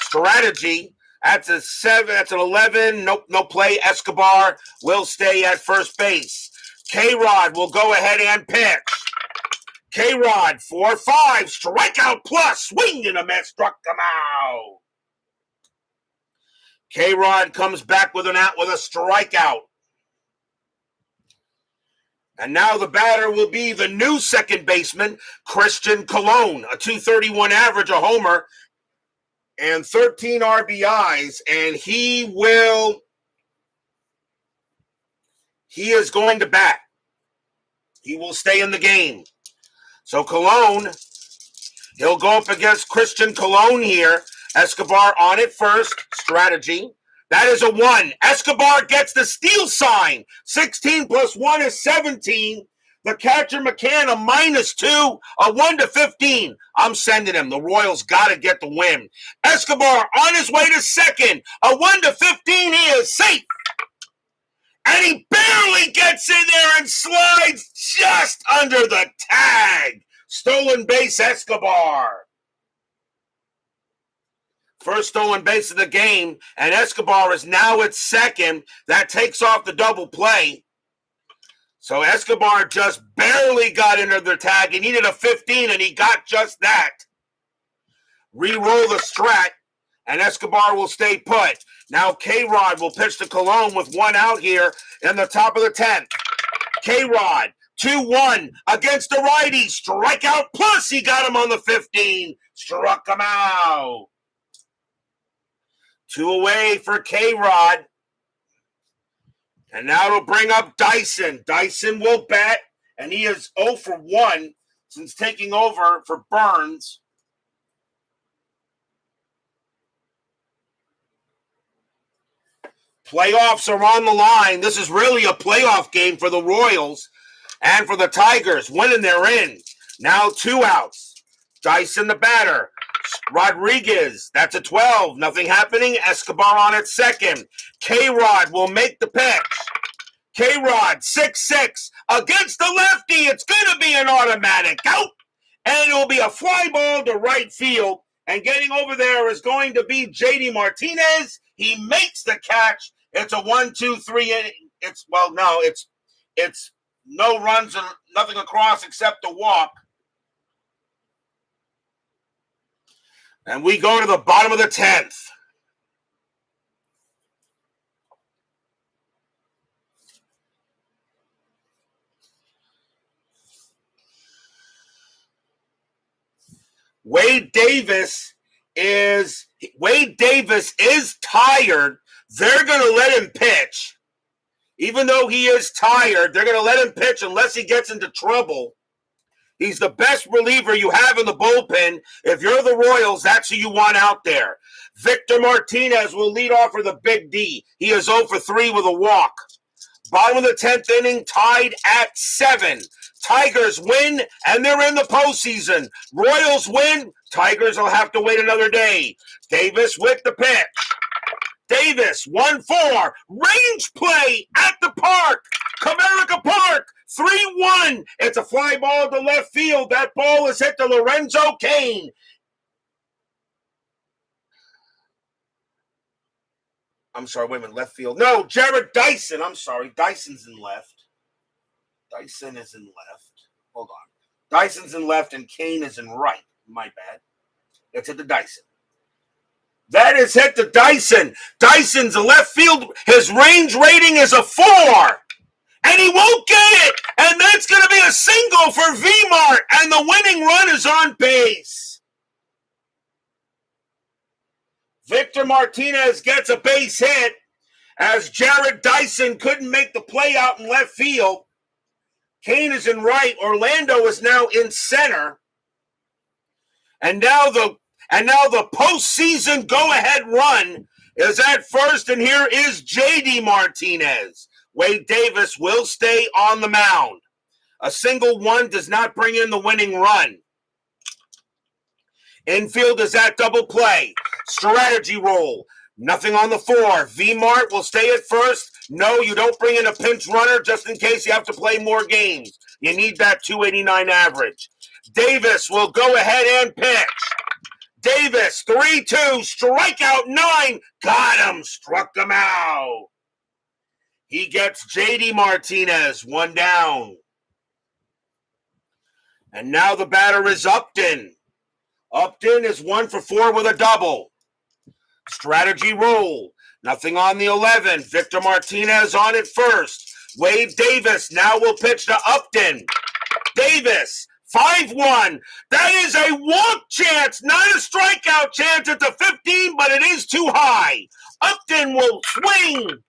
Strategy. That's a 7. That's an 11. Nope, no play. Escobar will stay at first base. K-Rod will go ahead and pitch. K-Rod, 4-5. Strikeout plus. Swing and a miss. Struck him out. K-Rod comes back with a strikeout. And now the batter will be the new second baseman, Christian Colon, a 231 average, a homer, and 13 RBIs. And he is going to bat. He will stay in the game. So Colon, he'll go up against Christian Colon here. Escobar on it first. Strategy. That is a 1. Escobar gets the steal sign. 16 plus 1 is 17. The catcher McCann, a -2, a 1-15. I'm sending him. The Royals got to get the win. Escobar on his way to second. A 1-15. He is safe. And he barely gets in there and slides just under the tag. Stolen base, Escobar. First stolen base of the game, and Escobar is now at second. That takes off the double play. So Escobar just barely got into the tag. He needed a 15, and he got just that. Re-roll the strat, and Escobar will stay put. Now K-Rod will pitch to Colon with 1 out here in the top of the 10th. K-Rod, 2-1 against the righty. Strikeout plus, he got him on the 15. Struck him out. 2 away for K-Rod. And now it'll bring up Dyson. Dyson will bat, and he is 0 for 1 since taking over for Burns. Playoffs are on the line. This is really a playoff game for the Royals and for the Tigers. Winning, they're in. Now 2 outs. Dyson the batter. Rodriguez, that's a 12. Nothing happening. Escobar on at second. K-Rod will make the pitch. K-Rod, 6-6 against the lefty. It's going to be an automatic out. And it will be a fly ball to right field. And getting over there is going to be J.D. Martinez. He makes the catch. It's a 1-2-3 inning. It's no runs and nothing across except a walk. And we go to the bottom of the 10th. Wade Davis is tired. They're going to let him pitch. Even though he is tired, they're going to let him pitch unless he gets into trouble. He's the best reliever you have in the bullpen. If you're the Royals, that's who you want out there. Victor Martinez will lead off for the Big D. He is 0 for 3 with a walk. Bottom of the 10th inning, tied at 7. Tigers win, and they're in the postseason. Royals win. Tigers will have to wait another day. Davis with the pitch. Davis, 1-4. Range play at the park. Comerica Park. 3-1. It's a fly ball to left field. That ball is hit to Lorenzo Cain. I'm sorry, wait a minute, left field. No, Jared Dyson. I'm sorry, Dyson's in left. Dyson is in left. Hold on. Dyson's in left and Cain is in right. My bad. It's hit to Dyson. That is hit to Dyson. Dyson's a left field. His range rating is a 4. And he won't get it. And that's going to be a single for V-Mart. And the winning run is on base. Victor Martinez gets a base hit as Jared Dyson couldn't make the play out in left field. Cain is in right. Orlando is now in center. And now the postseason go-ahead run is at first, and here is J.D. Martinez. Wade Davis will stay on the mound. A single 1 does not bring in the winning run. Infield is at double play. Strategy roll. Nothing on the 4. V-Mart will stay at first. No, you don't bring in a pinch runner just in case you have to play more games. You need that 289 average. Davis will go ahead and pitch. Davis, 3-2, strikeout 9. Got him, struck him out. He gets J.D. Martinez, 1 down. And now the batter is Upton. Upton is 1 for 4 with a double. Strategy roll. Nothing on the 11. Victor Martinez on it first. Wade Davis now will pitch to Upton. Davis, 5-1. That is a walk chance, not a strikeout chance. It's a 15, but it is too high. Upton will swing.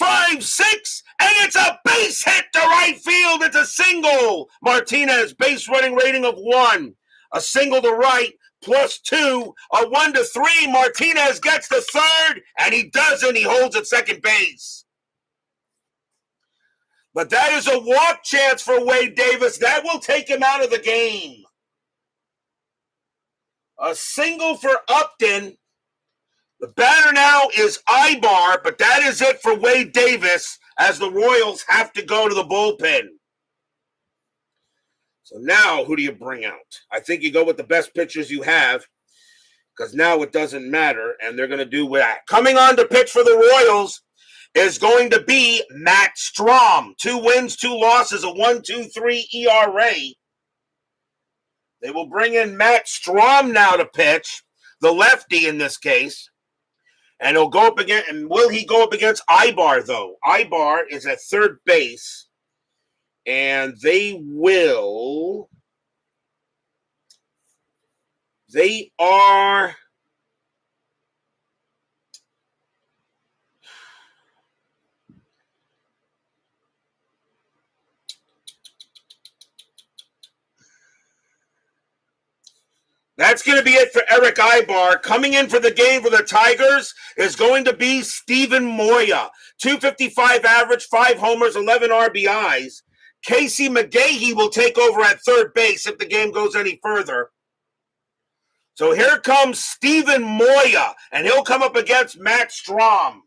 5-6, and it's a base hit to right field. It's a single. Martinez, base running rating of 1. A single to right, +2. A 1-3. Martinez gets the third, and he doesn't. He holds at second base. But that is a walk chance for Wade Davis. That will take him out of the game. A single for Upton. The batter now is Ibar, but that is it for Wade Davis as the Royals have to go to the bullpen. So now, who do you bring out? I think you go with the best pitchers you have because now it doesn't matter, and they're going to do that. Coming on to pitch for the Royals is going to be Matt Strom. 2 wins, 2 losses, a 1.23 ERA. They will bring in Matt Strom now to pitch, the lefty in this case. And he'll go up against, and will he go up against Ibar, though? Ibar is at third base, and they are, that's going to be it for Eric Ibar. Coming in for the game for the Tigers is going to be Steven Moya. 255 average, 5 homers, 11 RBIs. Casey McGahee will take over at third base if the game goes any further. So here comes Steven Moya, and he'll come up against Matt Strom.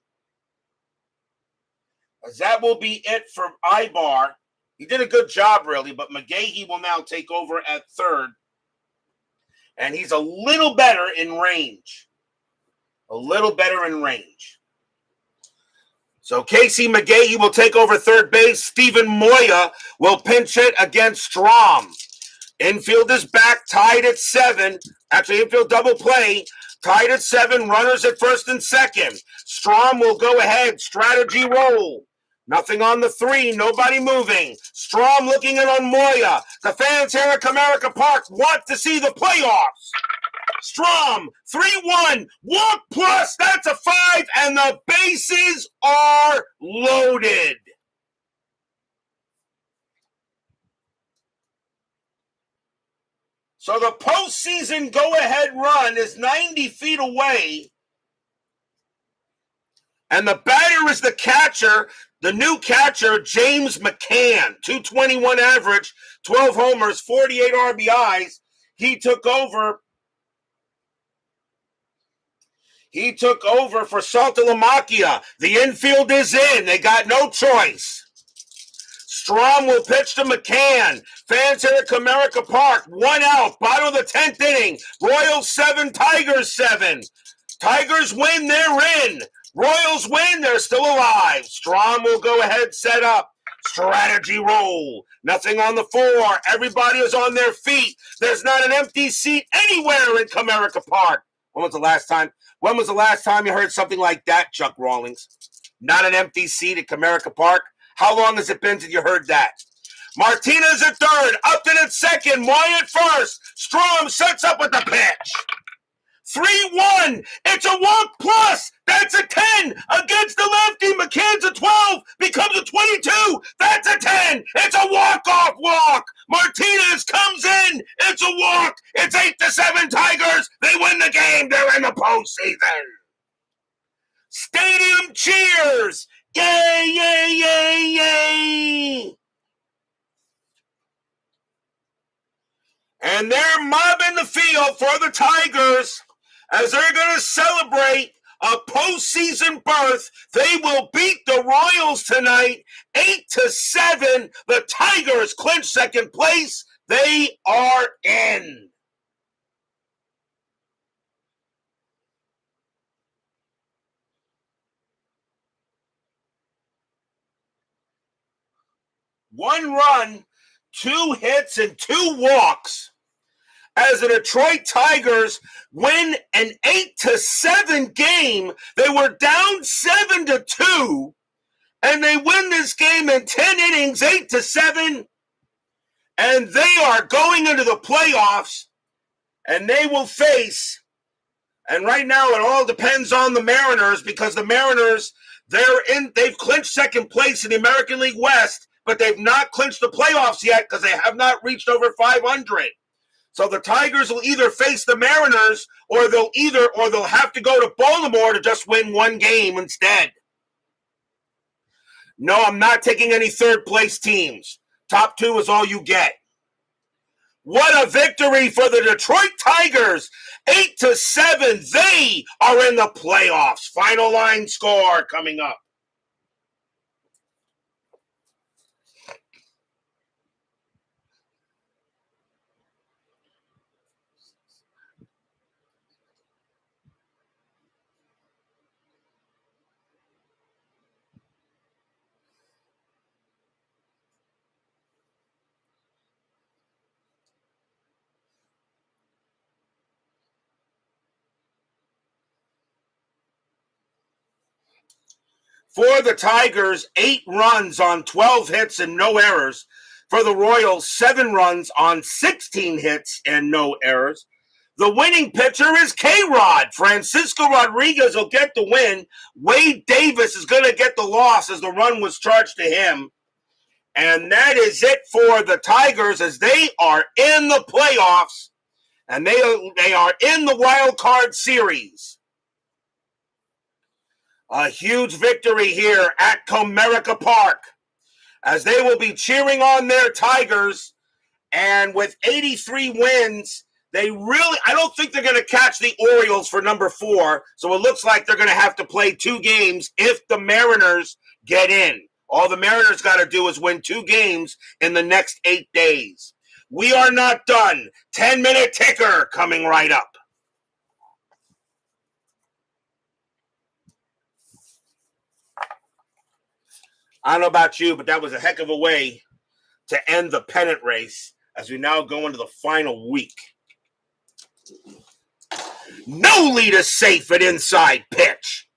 As that will be it for Ibar. He did a good job, really, but McGahee will now take over at third. And he's a little better in range. A little better in range. So Casey McGahee will take over third base. Steven Moya will pinch it against Strom. Infield is back, tied at 7. Actually, infield double play. Tied at 7, runners at first and second. Strom will go ahead, strategy roll. Nothing on the 3, nobody moving. Strom looking in on Moya. The fans here at Comerica Park want to see the playoffs. Strom, 3-1, walk plus, that's a 5, and the bases are loaded. So the postseason go-ahead run is 90 feet away. And the batter is the catcher, the new catcher, James McCann. 221 average, 12 homers, 48 RBIs. He took over for Saltalamacchia. The infield is in. They got no choice. Strom will pitch to McCann. Fans here at Comerica Park, 1 out, bottom of the 10th inning. Royals 7, Tigers 7. Tigers win, they're in. Royals win, they're still alive. Strom will go ahead, set up. Strategy roll. Nothing on the 4. Everybody is on their feet. There's not an empty seat anywhere in Comerica Park. When was the last time you heard something like that, Chuck Rawlings? Not an empty seat at Comerica Park? How long has it been since you heard that? Martinez at third, Upton at second, Moya at first. Strom sets up with the pitch. 3-1. It's a walk plus. That's a 10 against the lefty. McCann's a 12. Becomes a 22. That's a 10. It's a walk-off walk. Martinez comes in. It's a walk. It's 8-7 Tigers. They win the game. They're in the postseason. Stadium cheers. Yay, yay, yay, yay. And they're mobbing the field for the Tigers as they're going to celebrate a postseason berth. They will beat the Royals tonight, 8-7. The Tigers clinch second place. They are in. One run, 2 hits, and 2 walks as the Detroit Tigers win an 8-7 game. They were down 7-2, and they win this game in 10 innings, 8-7, and they are going into the playoffs, and they will face, and right now it all depends on the Mariners, because the Mariners, they've clinched second place in the American League West, but they've not clinched the playoffs yet because they have not reached over 500. So the Tigers will either face the Mariners, or they'll have to go to Baltimore to just win one game instead. No, I'm not taking any third place teams. Top two is all you get. What a victory for the Detroit Tigers. 8-7. They are in the playoffs. Final line score coming up. For the Tigers, 8 runs on 12 hits and no errors. For the Royals, 7 runs on 16 hits and no errors. The winning pitcher is K-Rod. Francisco Rodriguez will get the win. Wade Davis is going to get the loss as the run was charged to him. And that is it for the Tigers as they are in the playoffs. And they are in the wild card series. A huge victory here at Comerica Park as they will be cheering on their Tigers. And with 83 wins, I don't think they're going to catch the Orioles for number 4. So it looks like they're going to have to play 2 games if the Mariners get in. All the Mariners got to do is win 2 games in the next 8 days. We are not done. 10-minute ticker coming right up. I don't know about you, but that was a heck of a way to end the pennant race as we now go into the final week. No lead is safe at inside pitch.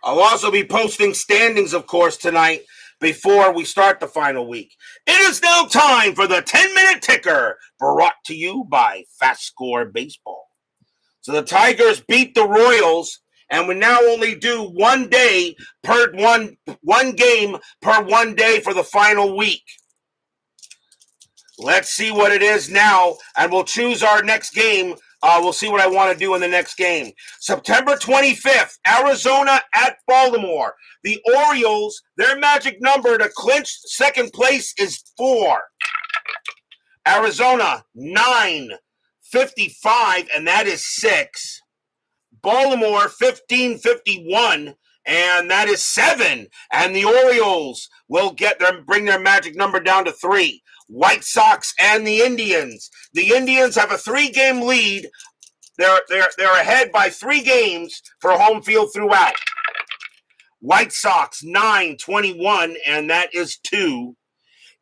I'll also be posting standings, of course, tonight before we start the final week. It is now time for the 10-minute ticker, brought to you by FastScore Baseball. So the Tigers beat the Royals, and we now only do one game per 1 day for the final week. Let's see what it is now, and we'll choose our next game. We'll see what I want to do in the next game. September 25th, Arizona at Baltimore. The Orioles, their magic number to clinch second place is 4. Arizona, 955, and that is 6. Baltimore, 1551, and that is 7. And the Orioles will bring their magic number down to 3. White Sox and the Indians. The Indians have a 3-game lead. They're ahead by 3 games for home field throughout. White Sox 9-21, and that is 2.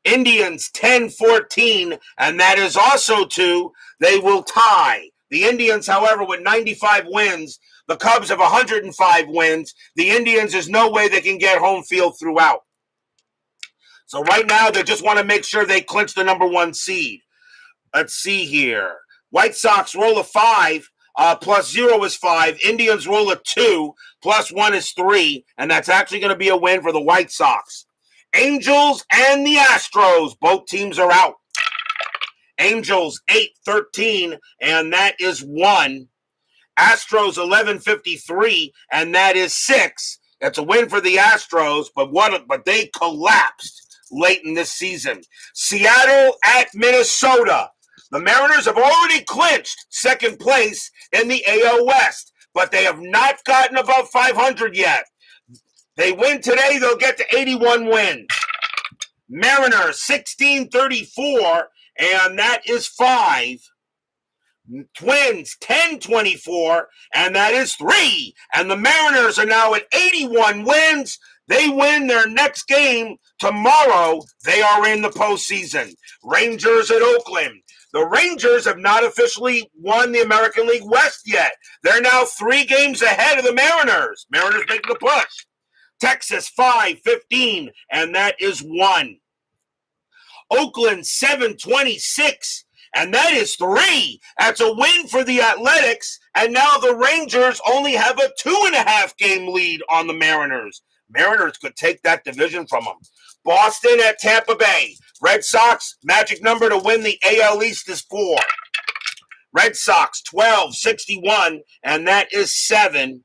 Indians 10-14, and that is also 2. They will tie. The Indians, however, with 95 wins. The Cubs have 105 wins. The Indians, there's no way they can get home field throughout. So right now, they just want to make sure they clinch the number 1 seed. Let's see here. White Sox roll a 5, plus 0 is 5. Indians roll a 2, plus 1 is 3. And that's actually going to be a win for the White Sox. Angels and the Astros, both teams are out. Angels 8-13, and that is 1. Astros 11-53, and that is 6. That's a win for the Astros, but they collapsed late in this season. Seattle at Minnesota. The Mariners have already clinched second place in the AL West, but they have not gotten above 500 yet. They win today, they'll get to 81 wins. Mariners 16-34, and that is 5. Twins 10-24, and that is 3. And the Mariners are now at 81 wins. They win their next game tomorrow. They are in the postseason. Rangers at Oakland. The Rangers have not officially won the American League West yet. They're now 3 games ahead of the Mariners. Mariners making the push. Texas 5-15, and that is 1. Oakland 7-26. And that is 3. That's a win for the Athletics. And now the Rangers only have a 2.5 game lead on the Mariners. Mariners could take that division from them. Boston at Tampa Bay. Red Sox, magic number to win the AL East is 4. Red Sox 12-61, and that is 7.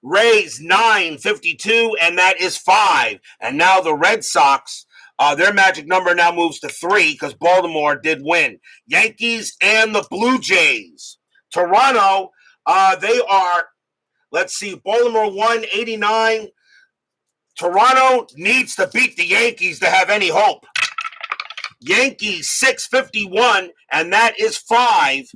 Rays 9-52, and that is 5. And now the Red Sox, their magic number now moves to 3 because Baltimore did win. Yankees and the Blue Jays. Toronto, they are, let's see, Baltimore 189. Toronto needs to beat the Yankees to have any hope. Yankees 651, and that is 5.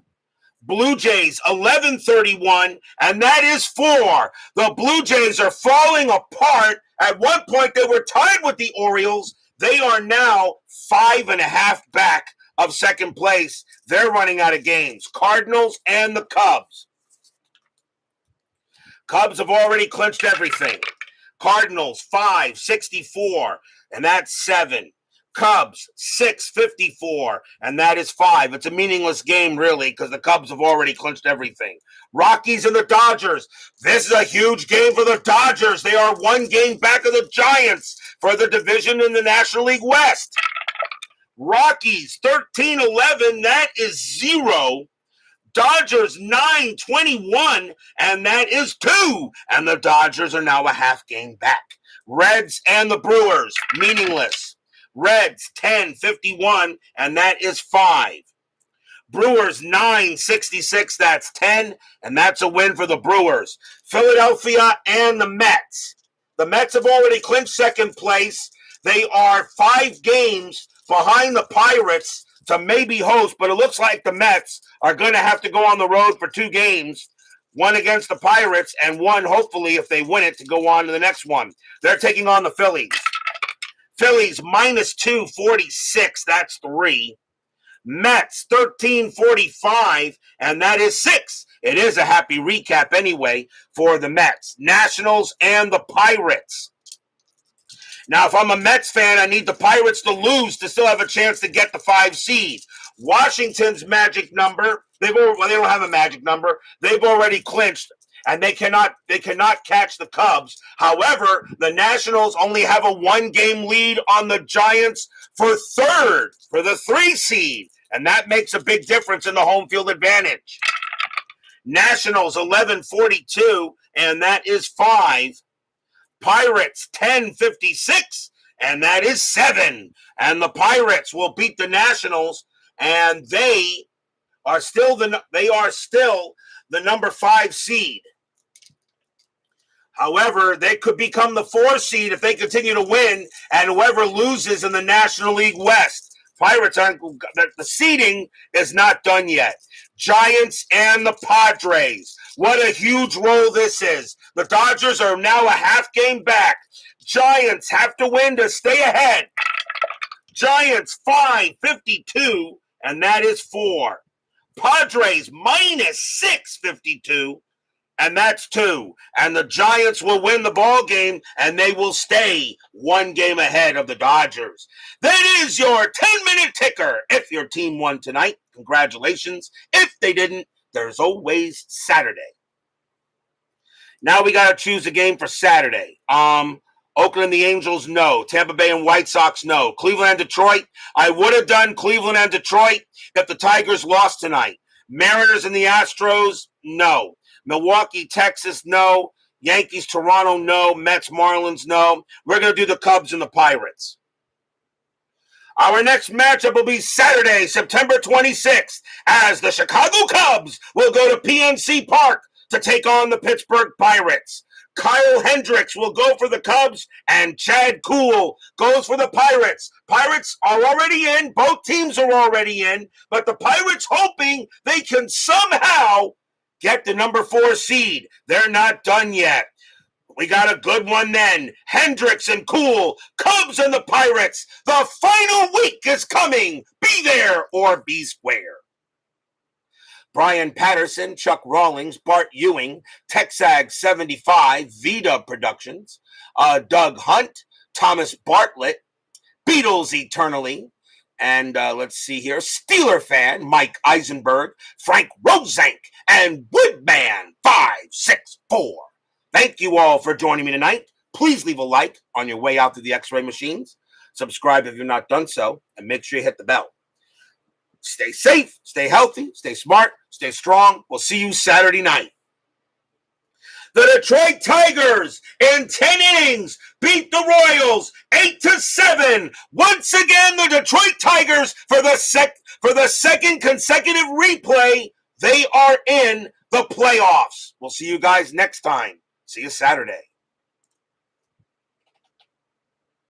Blue Jays 1131, and that is 4. The Blue Jays are falling apart. At one point, they were tied with the Orioles. They are now 5.5 back of second place. They're running out of games. Cardinals and the Cubs. Cubs have already clinched everything. Cardinals 564, and that's 7. Cubs 654, and that is 5. It's a meaningless game, really, because the Cubs have already clinched everything. Rockies and the Dodgers. This is a huge game for the Dodgers. They are 1 game back of the Giants for the division in the National League West. Rockies 13-11, that is 0. Dodgers 9-21, and that is 2. And the Dodgers are now a half game back. Reds and the Brewers, meaningless. Reds 10-51, and that is 5. Brewers 9-66, that's 10, and that's a win for the Brewers. Philadelphia and the Mets. The Mets have already clinched second place. They are 5 games behind the Pirates to maybe host, but it looks like the Mets are going to have to go on the road for 2 games, one against the Pirates and one, hopefully, if they win it, to go on to the next one. They're taking on the Phillies. Phillies minus 246, that's 3. Mets 1345, and that is 6. It is a happy recap anyway for the Mets. Nationals and the Pirates. Now, if I'm a Mets fan, I need the Pirates to lose to still have a chance to get the 5 seed. Washington's magic number, they don't have a magic number. They've already clinched, and they cannot catch the Cubs. However, the Nationals only have a 1 game lead on the Giants for 3rd, for the 3 seed, and that makes a big difference in the home field advantage. Nationals 1142, and that is 5. Pirates 1056, and that is 7. And the Pirates will beat the Nationals, and they are still the number 5 seed. However, they could become the 4 seed if they continue to win, and whoever loses in the National League West. Pirates aren't, the seeding is not done yet. Giants and the Padres. What a huge roll this is. The Dodgers are now a half game back. Giants have to win to stay ahead. Giants 552, and that is 4. Padres minus 652, and that's 2. And the Giants will win the ball game, and they will stay 1 game ahead of the Dodgers. That is your 10-minute ticker. If your team won tonight, congratulations. If they didn't, there's always Saturday. Now we got to choose a game for Saturday. Oakland and the Angels, no. Tampa Bay and White Sox, no. Cleveland and Detroit, I would have done Cleveland and Detroit if the Tigers lost tonight. Mariners and the Astros, no. Milwaukee, Texas, no. Yankees, Toronto, no. Mets, Marlins, no. We're going to do the Cubs and the Pirates. Our next matchup will be Saturday, September 26th, as the Chicago Cubs will go to PNC Park to take on the Pittsburgh Pirates. Kyle Hendricks will go for the Cubs, and Chad Kuhl goes for the Pirates. Pirates are already in. Both teams are already in, but the Pirates hoping they can somehow get the number 4 seed. They're not done yet. We got a good one then. Hendricks and Kuhl, Cubs and the Pirates. The final week is coming. Be there or be square. Brian Patterson, Chuck Rawlings, Bart Ewing, Texag 75, V-Dub Productions, Doug Hunt, Thomas Bartlett, Beatles Eternally, and let's see here, Steeler fan, Mike Eisenberg, Frank Rosenk, and Woodman 564. Thank you all for joining me tonight. Please leave a like on your way out to the X-ray machines. Subscribe if you've not done so, and make sure you hit the bell. Stay safe, stay healthy, stay smart, stay strong. We'll see you Saturday night. The Detroit Tigers in 10 innings beat the Royals 8-7. Once again, the Detroit Tigers for the second consecutive replay, they are in the playoffs. We'll see you guys next time. See you Saturday.